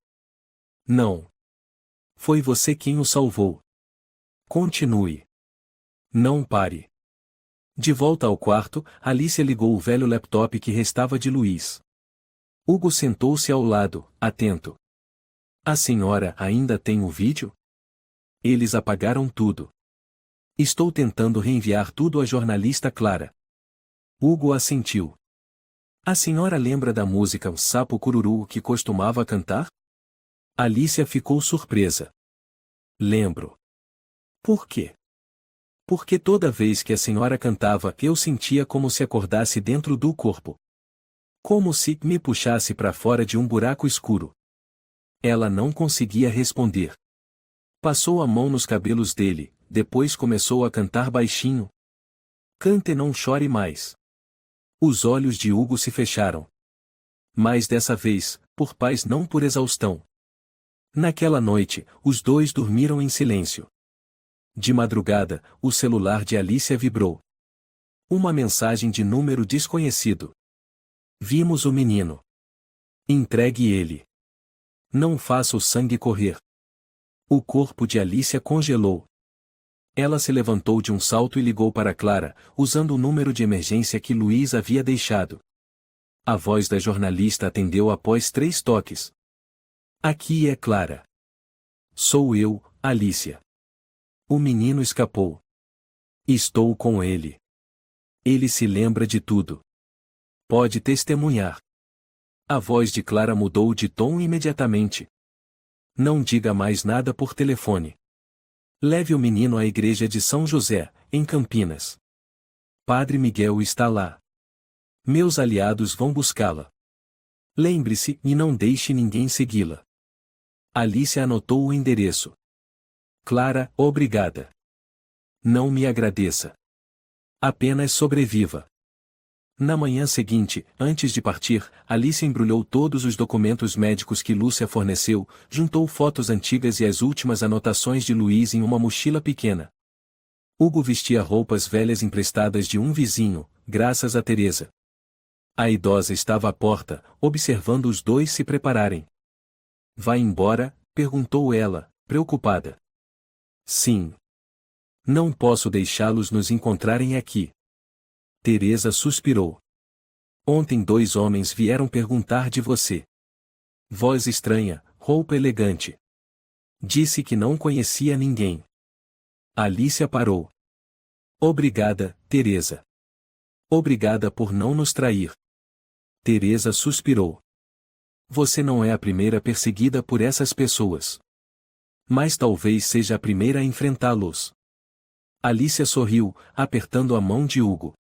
Não. Foi você quem o salvou. Continue. Não pare. De volta ao quarto, Alice ligou o velho laptop que restava de Luiz. Hugo sentou-se ao lado, atento. A senhora ainda tem o vídeo? Eles apagaram tudo. Estou tentando reenviar tudo à jornalista Clara. Hugo assentiu. A senhora lembra da música O Sapo Cururu que costumava cantar? Alicia ficou surpresa. Lembro. Por quê? Porque toda vez que a senhora cantava eu sentia como se acordasse dentro do corpo. Como se me puxasse para fora de um buraco escuro. Ela não conseguia responder. Passou a mão nos cabelos dele, depois começou a cantar baixinho. Cante, não chore mais. Os olhos de Hugo se fecharam. Mas dessa vez, por paz, não por exaustão. Naquela noite, os dois dormiram em silêncio. De madrugada, o celular de Alicia vibrou. Uma mensagem de número desconhecido. Vimos o menino. Entregue ele. Não faça o sangue correr. O corpo de Alicia congelou. Ela se levantou de um salto e ligou para Clara, usando o número de emergência que Luiz havia deixado. A voz da jornalista atendeu após 3 toques. Aqui é Clara. Sou eu, Alicia. O menino escapou. Estou com ele. Ele se lembra de tudo. Pode testemunhar. A voz de Clara mudou de tom imediatamente. Não diga mais nada por telefone. Leve o menino à igreja de São José, em Campinas. Padre Miguel está lá. Meus aliados vão buscá-la. Lembre-se e não deixe ninguém segui-la. Alicia anotou o endereço. Clara, obrigada. Não me agradeça. Apenas sobreviva. Na manhã seguinte, antes de partir, Alice embrulhou todos os documentos médicos que Lúcia forneceu, juntou fotos antigas e as últimas anotações de Luiz em uma mochila pequena. Hugo vestia roupas velhas emprestadas de um vizinho, graças a Teresa. A idosa estava à porta, observando os dois se prepararem. Vai embora? Perguntou ela, preocupada. Sim. Não posso deixá-los nos encontrarem aqui. Teresa suspirou. Ontem 2 homens vieram perguntar de você. Voz estranha, roupa elegante. Disse que não conhecia ninguém. Alicia parou. Obrigada, Teresa. Obrigada por não nos trair. Teresa suspirou. Você não é a primeira perseguida por essas pessoas. Mas talvez seja a primeira a enfrentá-los. Alicia sorriu, apertando a mão de Hugo.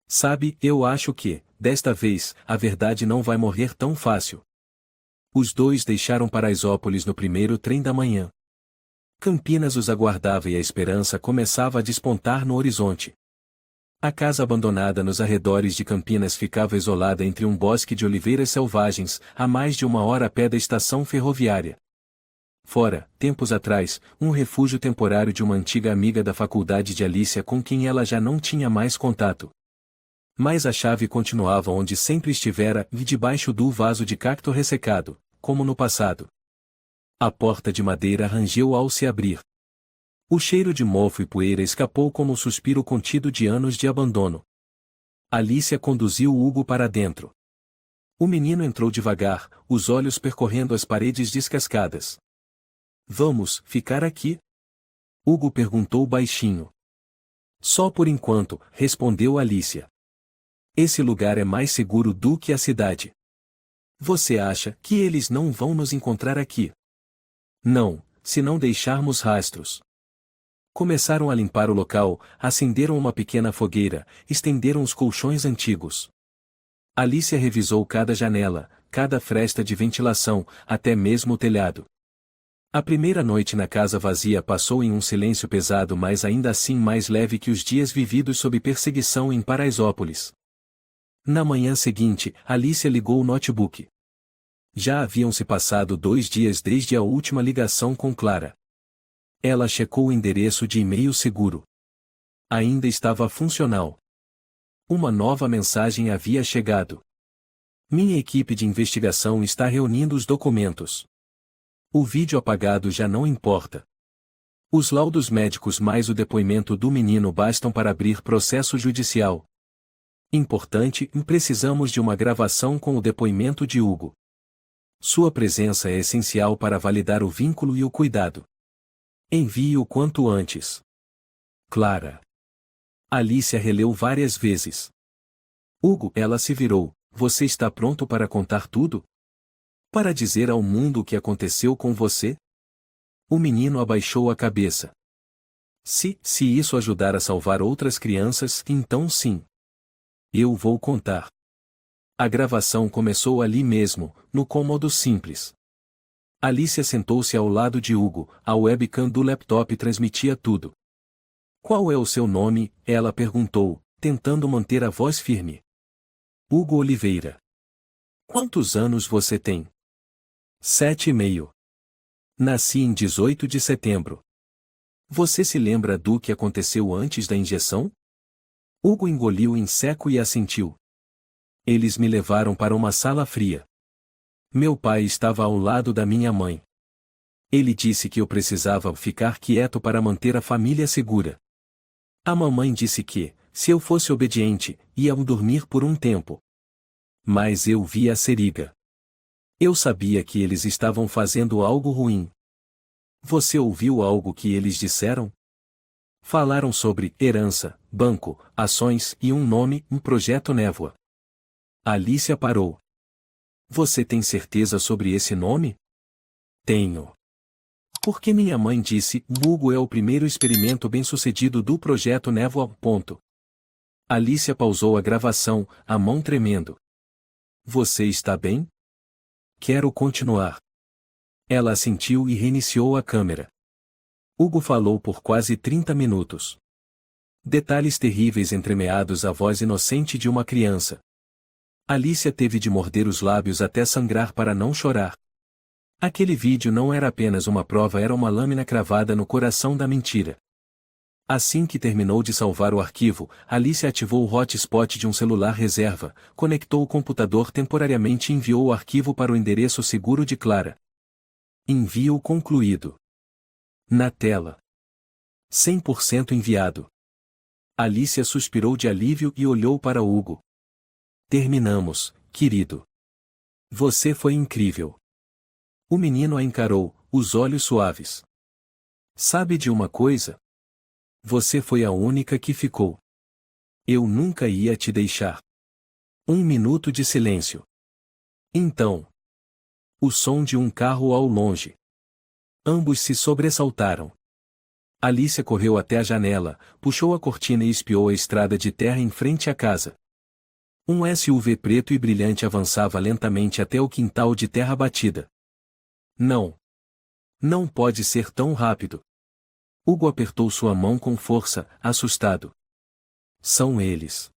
Sabe, eu acho que, desta vez, a verdade não vai morrer tão fácil. Os dois deixaram Paraisópolis no primeiro trem da manhã. Campinas os aguardava e a esperança começava a despontar no horizonte. A casa abandonada nos arredores de Campinas ficava isolada entre um bosque de oliveiras selvagens, a mais de 1 hora a pé da estação ferroviária. Fora, tempos atrás, um refúgio temporário de uma antiga amiga da faculdade de Alicia com quem ela já não tinha mais contato. Mas a chave continuava onde sempre estivera, e debaixo do vaso de cacto ressecado, como no passado. A porta de madeira rangeu ao se abrir. O cheiro de mofo e poeira escapou como um suspiro contido de anos de abandono. Alicia conduziu Hugo para dentro. O menino entrou devagar, os olhos percorrendo as paredes descascadas. Vamos ficar aqui? Hugo perguntou baixinho. Só por enquanto, respondeu Alicia. Esse lugar é mais seguro do que a cidade. Você acha que eles não vão nos encontrar aqui? Não, se não deixarmos rastros. Começaram a limpar o local, acenderam uma pequena fogueira, estenderam os colchões antigos. Alicia revisou cada janela, cada fresta de ventilação, até mesmo o telhado. A primeira noite na casa vazia passou em um silêncio pesado, mas ainda assim mais leve que os dias vividos sob perseguição em Paraisópolis. Na manhã seguinte, Alicia ligou o notebook. Já haviam se passado 2 dias desde a última ligação com Clara. Ela checou o endereço de e-mail seguro. Ainda estava funcional. Uma nova mensagem havia chegado. Minha equipe de investigação está reunindo os documentos. O vídeo apagado já não importa. Os laudos médicos mais o depoimento do menino bastam para abrir processo judicial. Importante, precisamos de uma gravação com o depoimento de Hugo. Sua presença é essencial para validar o vínculo e o cuidado. Envie o quanto antes. Clara. Alicia releu várias vezes. Hugo, ela se virou. Você está pronto para contar tudo? Para dizer ao mundo o que aconteceu com você? O menino abaixou a cabeça. Se isso ajudar a salvar outras crianças, então sim. Eu vou contar. A gravação começou ali mesmo, no cômodo simples. Alicia sentou-se ao lado de Hugo, a webcam do laptop transmitia tudo. Qual é o seu nome? Ela perguntou, tentando manter a voz firme. Hugo Oliveira. Quantos anos você tem? 7,5. Nasci em 18 de setembro. Você se lembra do que aconteceu antes da injeção? Hugo engoliu em seco e assentiu. Eles me levaram para uma sala fria. Meu pai estava ao lado da minha mãe. Ele disse que eu precisava ficar quieto para manter a família segura. A mamãe disse que, se eu fosse obediente, iam dormir por um tempo. Mas eu vi a seringa. Eu sabia que eles estavam fazendo algo ruim. Você ouviu algo que eles disseram? Falaram sobre herança, banco, ações e um nome, um projeto Névoa. Alicia parou. Você tem certeza sobre esse nome? Tenho. Porque minha mãe disse, Hugo é o primeiro experimento bem-sucedido do projeto Névoa. Alicia pausou a gravação, a mão tremendo. Você está bem? Quero continuar. Ela assentiu e reiniciou a câmera. Hugo falou por quase 30 minutos. Detalhes terríveis entremeados à voz inocente de uma criança. Alicia teve de morder os lábios até sangrar para não chorar. Aquele vídeo não era apenas uma prova, era uma lâmina cravada no coração da mentira. Assim que terminou de salvar o arquivo, Alicia ativou o hotspot de um celular reserva, conectou o computador temporariamente e enviou o arquivo para o endereço seguro de Clara. Envio concluído. Na tela. 100% enviado. Alicia suspirou de alívio e olhou para Hugo. Terminamos, querido. Você foi incrível. O menino a encarou, os olhos suaves. Sabe de uma coisa? Você foi a única que ficou. Eu nunca ia te deixar. 1 minuto de silêncio. Então. O som de um carro ao longe. Ambos se sobressaltaram. Alicia correu até a janela, puxou a cortina e espiou a estrada de terra em frente à casa. Um SUV preto e brilhante avançava lentamente até o quintal de terra batida. Não. Não pode ser tão rápido. Hugo apertou sua mão com força, assustado. São eles.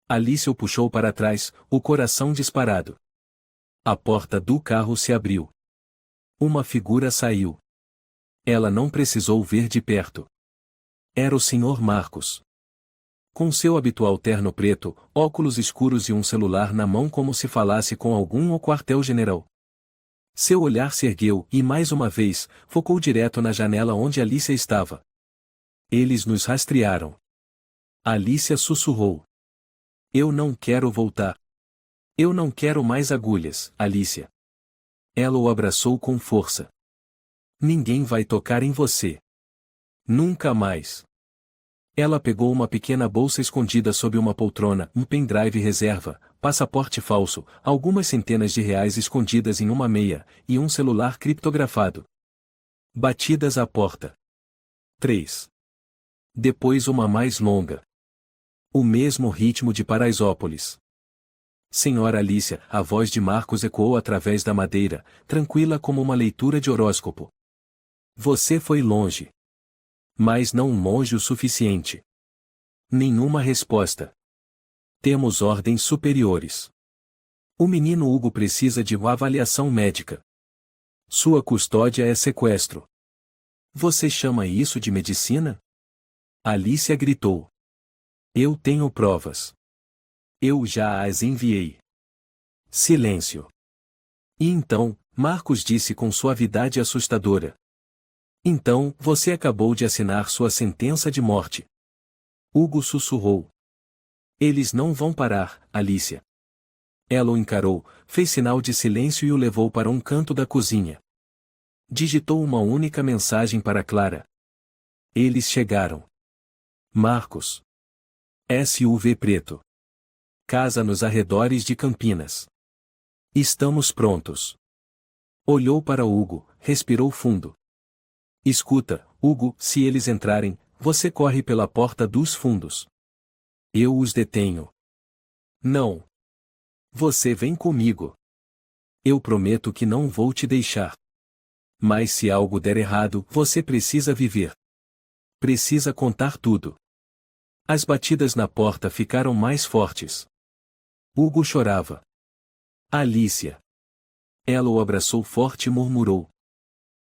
Alicia o puxou para trás, o coração disparado. A porta do carro se abriu. Uma figura saiu. Ela não precisou ver de perto. Era o Sr. Marcos. Com seu habitual terno preto, óculos escuros e um celular na mão como se falasse com algum quartel-general. Seu olhar se ergueu e mais uma vez, focou direto na janela onde Alicia estava. Eles nos rastrearam. Alicia sussurrou. Eu não quero voltar. Eu não quero mais agulhas, Alicia. Ela o abraçou com força. Ninguém vai tocar em você. Nunca mais. Ela pegou uma pequena bolsa escondida sob uma poltrona, um pendrive reserva, passaporte falso, algumas centenas de reais escondidas em uma meia, e um celular criptografado. Batidas à porta. 3. Depois uma mais longa. O mesmo ritmo de Paraisópolis. Senhora Alicia, a voz de Marcos ecoou através da madeira, tranquila como uma leitura de horóscopo. Você foi longe. Mas não longe o suficiente. Nenhuma resposta. Temos ordens superiores. O menino Hugo precisa de uma avaliação médica. Sua custódia é sequestro. Você chama isso de medicina? Alicia gritou. Eu tenho provas. Eu já as enviei. Silêncio. E então, Marcos disse com suavidade assustadora. Então, você acabou de assinar sua sentença de morte. Hugo sussurrou. Eles não vão parar, Alicia. Ela o encarou, fez sinal de silêncio e o levou para um canto da cozinha. Digitou uma única mensagem para Clara. Eles chegaram. Marcos. SUV preto. Casa nos arredores de Campinas. Estamos prontos. Olhou para Hugo, respirou fundo. Escuta, Hugo, se eles entrarem, você corre pela porta dos fundos. Eu os detenho. Não. Você vem comigo. Eu prometo que não vou te deixar. Mas se algo der errado, você precisa viver. Precisa contar tudo. As batidas na porta ficaram mais fortes. Hugo chorava. Alicia. Ela o abraçou forte e murmurou.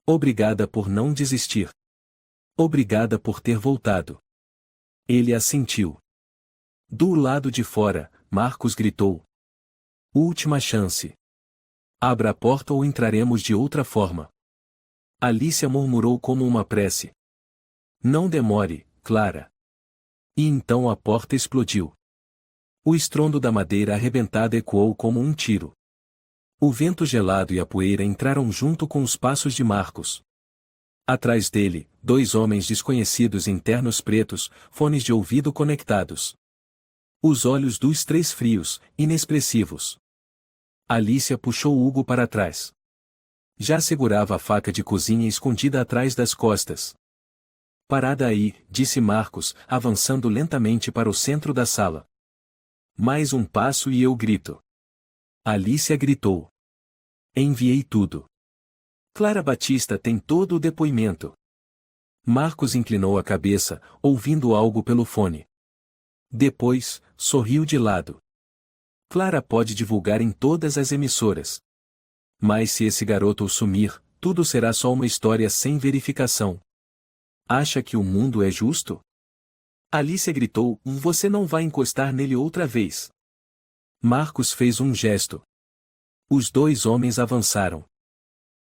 Obrigada por não desistir. Obrigada por ter voltado. Ele assentiu. Do lado de fora, Marcos gritou. Última chance. Abra a porta ou entraremos de outra forma. Alicia murmurou como uma prece. Não demore, Clara. E então a porta explodiu. O estrondo da madeira arrebentada ecoou como um tiro. O vento gelado e a poeira entraram junto com os passos de Marcos. Atrás dele, dois homens desconhecidos em ternos pretos, fones de ouvido conectados. Os olhos dos três frios, inexpressivos. Alicia puxou Hugo para trás. Já segurava a faca de cozinha escondida atrás das costas. Parada aí, disse Marcos, avançando lentamente para o centro da sala. Mais um passo e eu grito. Alicia gritou. Enviei tudo. Clara Batista tem todo o depoimento. Marcos inclinou a cabeça, ouvindo algo pelo fone. Depois, sorriu de lado. Clara pode divulgar em todas as emissoras. Mas se esse garoto sumir, tudo será só uma história sem verificação. Acha que o mundo é justo? Alicia gritou, você não vai encostar nele outra vez. Marcos fez um gesto. Os dois homens avançaram.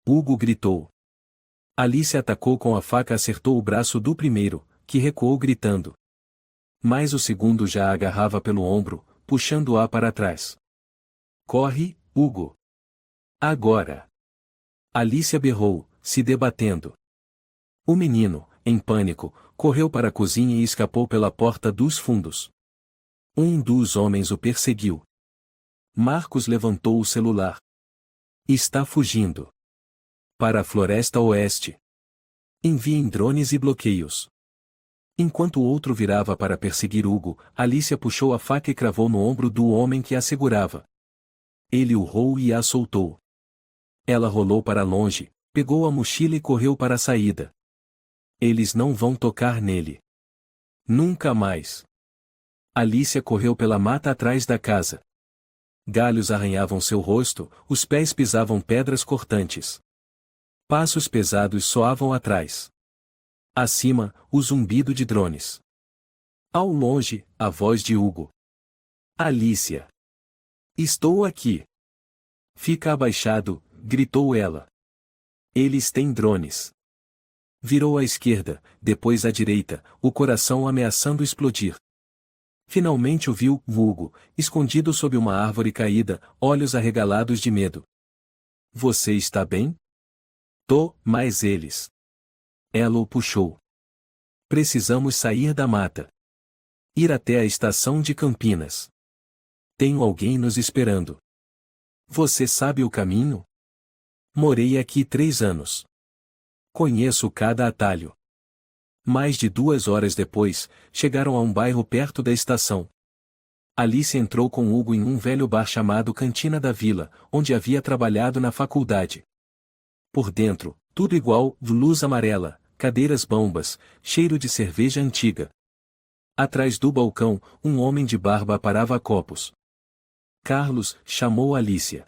Hugo gritou. Alicia atacou com a faca e acertou o braço do primeiro, que recuou gritando. Mas o segundo já a agarrava pelo ombro, puxando-a para trás. Corre, Hugo. Agora. Alicia berrou, se debatendo. O menino, em pânico, correu para a cozinha e escapou pela porta dos fundos. Um dos homens o perseguiu. Marcos levantou o celular. Está fugindo. Para a floresta oeste. Enviem drones e bloqueios. Enquanto o outro virava para perseguir Hugo, Alicia puxou a faca e cravou no ombro do homem que a segurava. Ele urrou e a soltou. Ela rolou para longe, pegou a mochila e correu para a saída. Eles não vão tocar nele. Nunca mais. Alicia correu pela mata atrás da casa. Galhos arranhavam seu rosto, os pés pisavam pedras cortantes. Passos pesados soavam atrás. Acima, o zumbido de drones. Ao longe, a voz de Hugo. Alicia. Estou aqui. Fica abaixado, gritou ela. Eles têm drones. Virou à esquerda, depois à direita, o coração ameaçando explodir. Finalmente o viu, Hugo, escondido sob uma árvore caída, olhos arregalados de medo. Você está bem? Tô, mas eles. Ela o puxou. Precisamos sair da mata. Ir até a estação de Campinas. Tenho alguém nos esperando. Você sabe o caminho? Morei aqui 3 anos. Conheço cada atalho. Mais de 2 horas depois, chegaram a um bairro perto da estação. Alice entrou com Hugo em um velho bar chamado Cantina da Vila, onde havia trabalhado na faculdade. Por dentro, tudo igual, luz amarela, cadeiras bombas, cheiro de cerveja antiga. Atrás do balcão, um homem de barba aparava copos. Carlos chamou Alicia.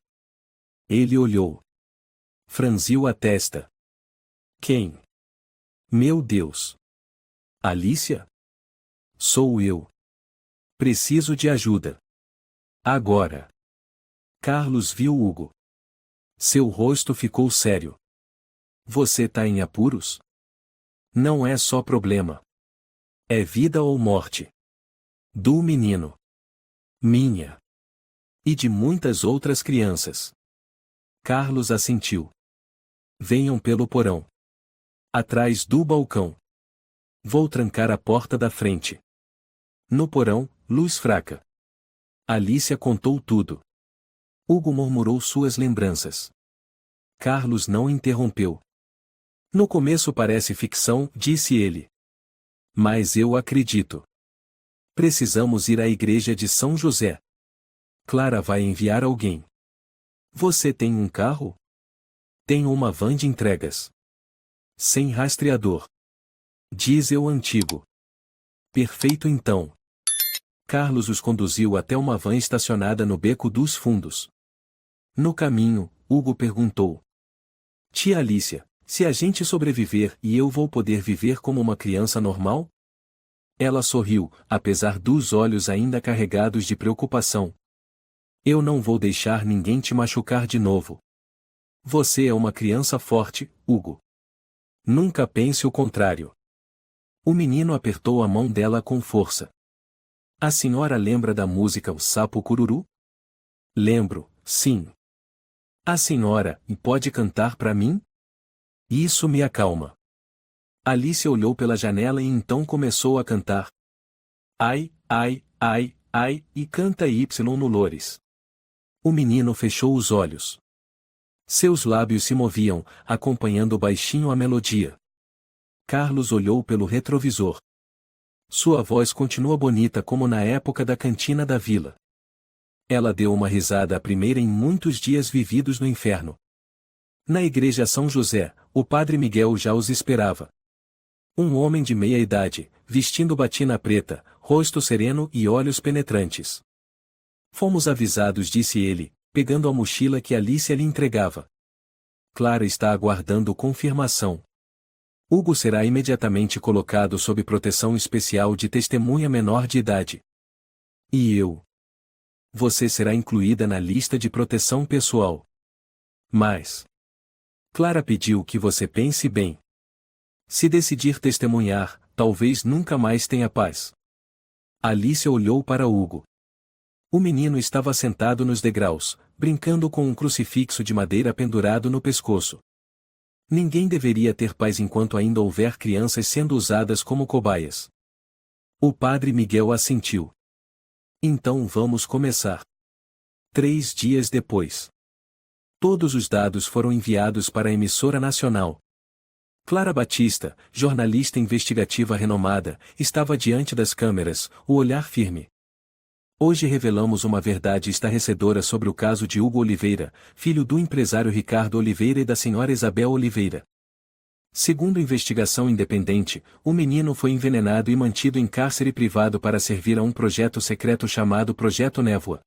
Ele olhou. Franziu a testa. Quem? Meu Deus! Alicia? Sou eu. Preciso de ajuda. Agora. Carlos viu Hugo. Seu rosto ficou sério. Você tá em apuros? Não é só problema. É vida ou morte. Do menino. Minha. E de muitas outras crianças. Carlos assentiu. Venham pelo porão. Atrás do balcão. Vou trancar a porta da frente. No porão, luz fraca. Alicia contou tudo. Hugo murmurou suas lembranças. Carlos não interrompeu. No começo parece ficção, disse ele. Mas eu acredito. Precisamos ir à igreja de São José. Clara vai enviar alguém. Você tem um carro? Tenho uma van de entregas. Sem rastreador. Diesel antigo. Perfeito então. Carlos os conduziu até uma van estacionada no Beco dos Fundos. No caminho, Hugo perguntou. Tia Alicia, se a gente sobreviver e eu vou poder viver como uma criança normal? Ela sorriu, apesar dos olhos ainda carregados de preocupação. Eu não vou deixar ninguém te machucar de novo. Você é uma criança forte, Hugo. Nunca pense o contrário. O menino apertou a mão dela com força. A senhora lembra da música O Sapo Cururu? Lembro, sim. A senhora pode cantar para mim? Isso me acalma. Alicia olhou pela janela e então começou a cantar. Ai, ai, ai, ai, e canta Y no Loures. O menino fechou os olhos. Seus lábios se moviam, acompanhando baixinho a melodia. Carlos olhou pelo retrovisor. Sua voz continua bonita como na época da cantina da vila. Ela deu uma risada, a primeira em muitos dias vividos no inferno. Na igreja São José, o padre Miguel já os esperava. Um homem de meia idade, vestindo batina preta, rosto sereno e olhos penetrantes. Fomos avisados, disse ele, pegando a mochila que Alicia lhe entregava. Clara está aguardando confirmação. Hugo será imediatamente colocado sob proteção especial de testemunha menor de idade. E eu? Você será incluída na lista de proteção pessoal. Mas Clara pediu que você pense bem. Se decidir testemunhar, talvez nunca mais tenha paz. Alicia olhou para Hugo. O menino estava sentado nos degraus, brincando com um crucifixo de madeira pendurado no pescoço. Ninguém deveria ter paz enquanto ainda houver crianças sendo usadas como cobaias. O padre Miguel assentiu. Então vamos começar. 3 dias depois. Todos os dados foram enviados para a emissora nacional. Clara Batista, jornalista investigativa renomada, estava diante das câmeras, o olhar firme. Hoje revelamos uma verdade estarrecedora sobre o caso de Hugo Oliveira, filho do empresário Ricardo Oliveira e da senhora Isabel Oliveira. Segundo investigação independente, o menino foi envenenado e mantido em cárcere privado para servir a um projeto secreto chamado Projeto Névoa.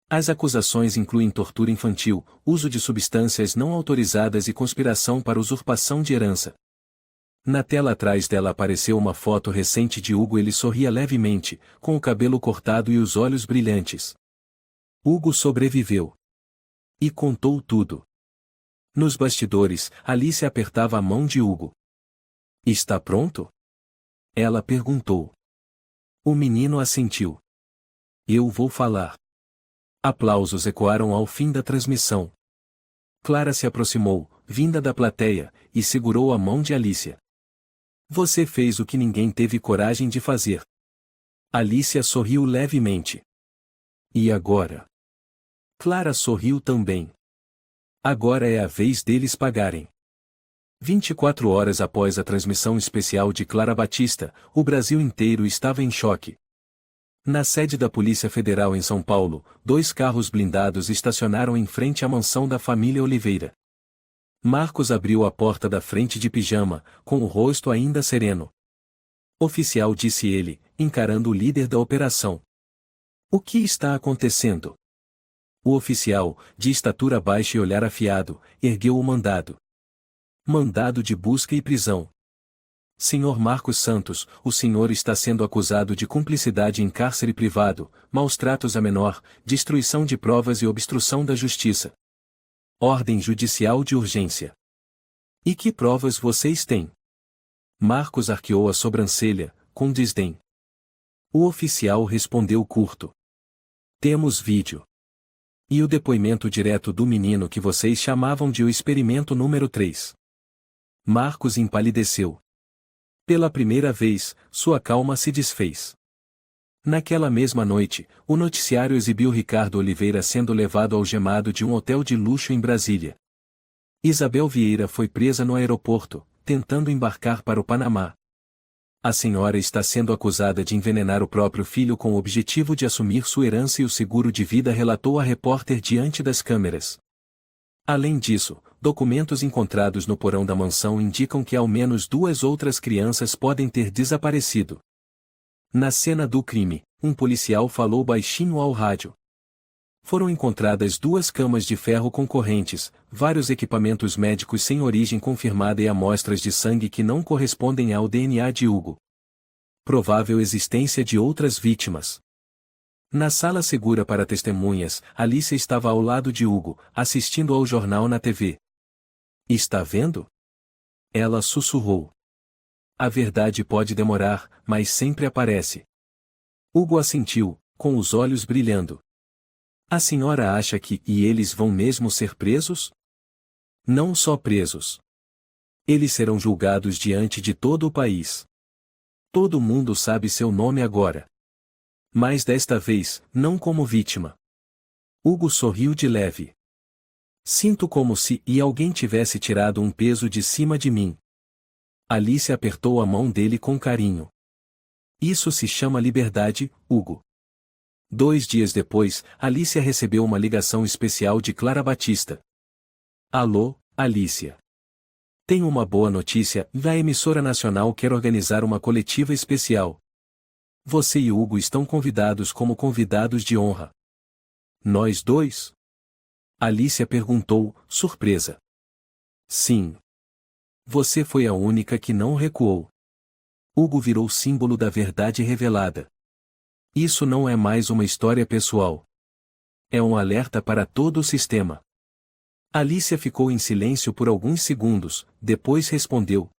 As acusações incluem tortura infantil, uso de substâncias não autorizadas e conspiração para usurpação de herança. Na tela atrás dela apareceu uma foto recente de Hugo. Ele sorria levemente, com o cabelo cortado e os olhos brilhantes. Hugo sobreviveu. E contou tudo. Nos bastidores, Alicia apertava a mão de Hugo. Está pronto? Ela perguntou. O menino assentiu. Eu vou falar. Aplausos ecoaram ao fim da transmissão. Clara se aproximou, vinda da plateia, e segurou a mão de Alicia. Você fez o que ninguém teve coragem de fazer. Alicia sorriu levemente. E agora? Clara sorriu também. Agora é a vez deles pagarem. 24 horas após a transmissão especial de Clara Batista, o Brasil inteiro estava em choque. Na sede da Polícia Federal em São Paulo, 2 carros blindados estacionaram em frente à mansão da família Oliveira. Marcos abriu a porta da frente de pijama, com o rosto ainda sereno. Oficial, disse ele, encarando o líder da operação. O que está acontecendo? O oficial, de estatura baixa e olhar afiado, ergueu o mandado. Mandado de busca e prisão. Senhor Marcos Santos, o senhor está sendo acusado de cumplicidade em cárcere privado, maus tratos a menor, destruição de provas e obstrução da justiça. Ordem judicial de urgência. E que provas vocês têm? Marcos arqueou a sobrancelha, com desdém. O oficial respondeu curto. Temos vídeo. E o depoimento direto do menino que vocês chamavam de o experimento número 3. Marcos empalideceu. Pela primeira vez, sua calma se desfez. Naquela mesma noite, o noticiário exibiu Ricardo Oliveira sendo levado algemado de um hotel de luxo em Brasília. Isabel Vieira foi presa no aeroporto, tentando embarcar para o Panamá. A senhora está sendo acusada de envenenar o próprio filho com o objetivo de assumir sua herança e o seguro de vida, relatou a repórter diante das câmeras. Além disso, documentos encontrados no porão da mansão indicam que ao menos 2 outras crianças podem ter desaparecido. Na cena do crime, um policial falou baixinho ao rádio. Foram encontradas 2 camas de ferro com correntes, vários equipamentos médicos sem origem confirmada e amostras de sangue que não correspondem ao DNA de Hugo. Provável existência de outras vítimas. Na sala segura para testemunhas, Alicia estava ao lado de Hugo, assistindo ao jornal na TV. Está vendo? Ela sussurrou. A verdade pode demorar, mas sempre aparece. Hugo assentiu, com os olhos brilhando. A senhora acha que eles vão mesmo ser presos? Não só presos. Eles serão julgados diante de todo o país. Todo mundo sabe seu nome agora. Mas desta vez, não como vítima. Hugo sorriu de leve. Sinto como se alguém tivesse tirado um peso de cima de mim. Alice apertou a mão dele com carinho. Isso se chama liberdade, Hugo. 2 dias depois, Alicia recebeu uma ligação especial de Clara Batista. Alô, Alicia. Tenho uma boa notícia, a emissora nacional quer organizar uma coletiva especial. Você e Hugo estão convidados como convidados de honra. Nós 2? Alicia perguntou, surpresa. Sim. Você foi a única que não recuou. Hugo virou símbolo da verdade revelada. Isso não é mais uma história pessoal. É um alerta para todo o sistema. Alicia ficou em silêncio por alguns segundos, depois respondeu.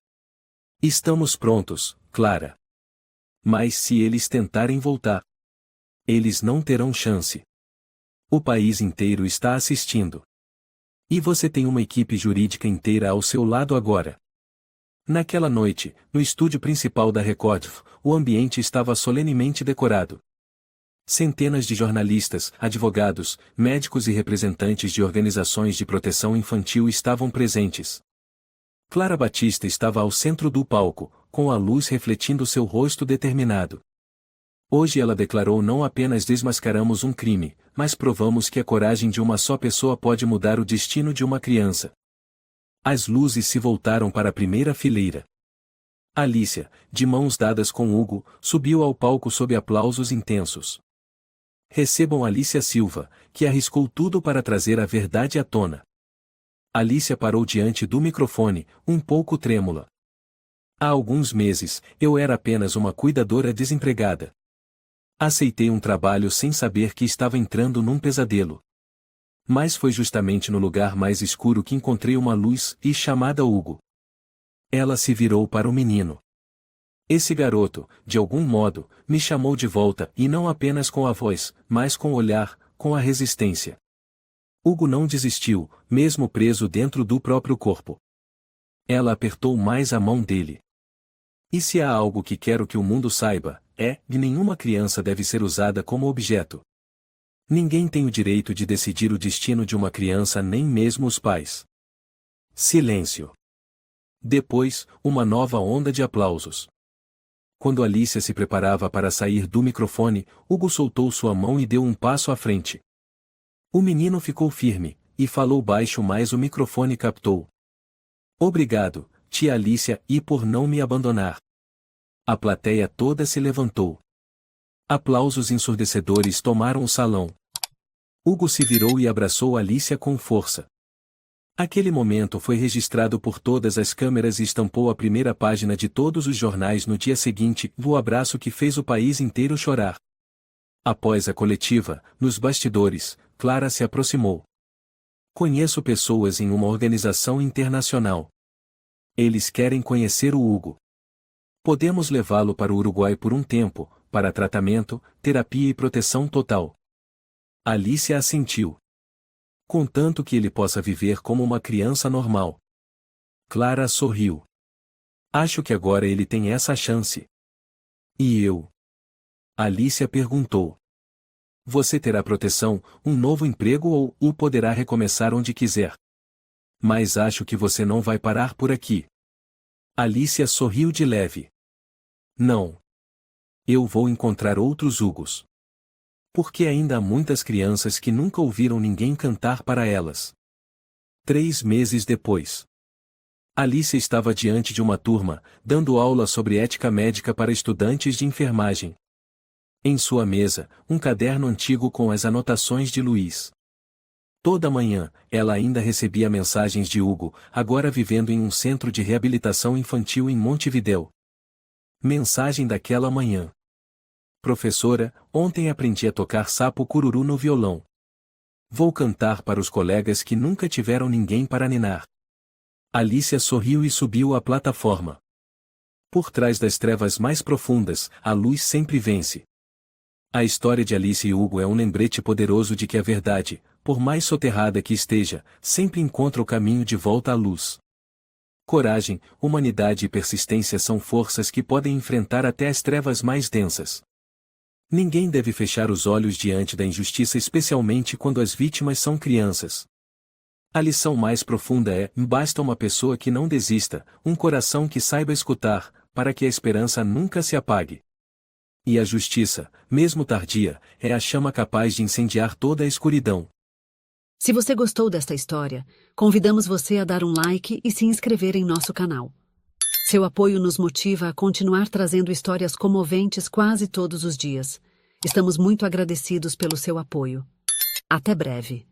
Estamos prontos, Clara. Mas se eles tentarem voltar, eles não terão chance. O país inteiro está assistindo. E você tem uma equipe jurídica inteira ao seu lado agora. Naquela noite, no estúdio principal da Record, o ambiente estava solenemente decorado. Centenas de jornalistas, advogados, médicos e representantes de organizações de proteção infantil estavam presentes. Clara Batista estava ao centro do palco, com a luz refletindo seu rosto determinado. Hoje ela declarou: não apenas desmascaramos um crime, mas provamos que a coragem de uma só pessoa pode mudar o destino de uma criança. As luzes se voltaram para a primeira fileira. Alicia, de mãos dadas com Hugo, subiu ao palco sob aplausos intensos. Recebam Alicia Silva, que arriscou tudo para trazer a verdade à tona. Alicia parou diante do microfone, um pouco trêmula. Há alguns meses, eu era apenas uma cuidadora desempregada. Aceitei um trabalho sem saber que estava entrando num pesadelo. Mas foi justamente no lugar mais escuro que encontrei uma luz, chamada Hugo. Ela se virou para o menino. Esse garoto, de algum modo, me chamou de volta, e não apenas com a voz, mas com o olhar, com a resistência. Hugo não desistiu, mesmo preso dentro do próprio corpo. Ela apertou mais a mão dele. E se há algo que quero que o mundo saiba, é que nenhuma criança deve ser usada como objeto. Ninguém tem o direito de decidir o destino de uma criança, nem mesmo os pais. Silêncio. Depois, uma nova onda de aplausos. Quando Alicia se preparava para sair do microfone, Hugo soltou sua mão e deu um passo à frente. O menino ficou firme, e falou baixo, mas o microfone captou. Obrigado, tia Alicia, e por não me abandonar. A plateia toda se levantou. Aplausos ensurdecedores tomaram o salão. Hugo se virou e abraçou Alicia com força. Aquele momento foi registrado por todas as câmeras e estampou a primeira página de todos os jornais no dia seguinte, o abraço que fez o país inteiro chorar. Após a coletiva, nos bastidores, Clara se aproximou. Conheço pessoas em uma organização internacional. Eles querem conhecer o Hugo. Podemos levá-lo para o Uruguai por um tempo, para tratamento, terapia e proteção total. Alicia assentiu. Contanto que ele possa viver como uma criança normal. Clara sorriu. Acho que agora ele tem essa chance. E eu? Alicia perguntou. Você terá proteção, um novo emprego ou o poderá recomeçar onde quiser. Mas acho que você não vai parar por aqui. Alicia sorriu de leve. Não. Eu vou encontrar outros Hugos. Porque ainda há muitas crianças que nunca ouviram ninguém cantar para elas. 3 meses depois. Alicia estava diante de uma turma, dando aula sobre ética médica para estudantes de enfermagem. Em sua mesa, um caderno antigo com as anotações de Luiz. Toda manhã, ela ainda recebia mensagens de Hugo, agora vivendo em um centro de reabilitação infantil em Montevidéu. Mensagem daquela manhã. Professora, ontem aprendi a tocar sapo cururu no violão. Vou cantar para os colegas que nunca tiveram ninguém para ninar. Alicia sorriu e subiu à plataforma. Por trás das trevas mais profundas, a luz sempre vence. A história de Alicia e Hugo é um lembrete poderoso de que a verdade, por mais soterrada que esteja, sempre encontra o caminho de volta à luz. Coragem, humanidade e persistência são forças que podem enfrentar até as trevas mais densas. Ninguém deve fechar os olhos diante da injustiça, especialmente quando as vítimas são crianças. A lição mais profunda é: basta uma pessoa que não desista, um coração que saiba escutar, para que a esperança nunca se apague. E a justiça, mesmo tardia, é a chama capaz de incendiar toda a escuridão. Se você gostou desta história, convidamos você a dar um like e se inscrever em nosso canal. Seu apoio nos motiva a continuar trazendo histórias comoventes quase todos os dias. Estamos muito agradecidos pelo seu apoio. Até breve.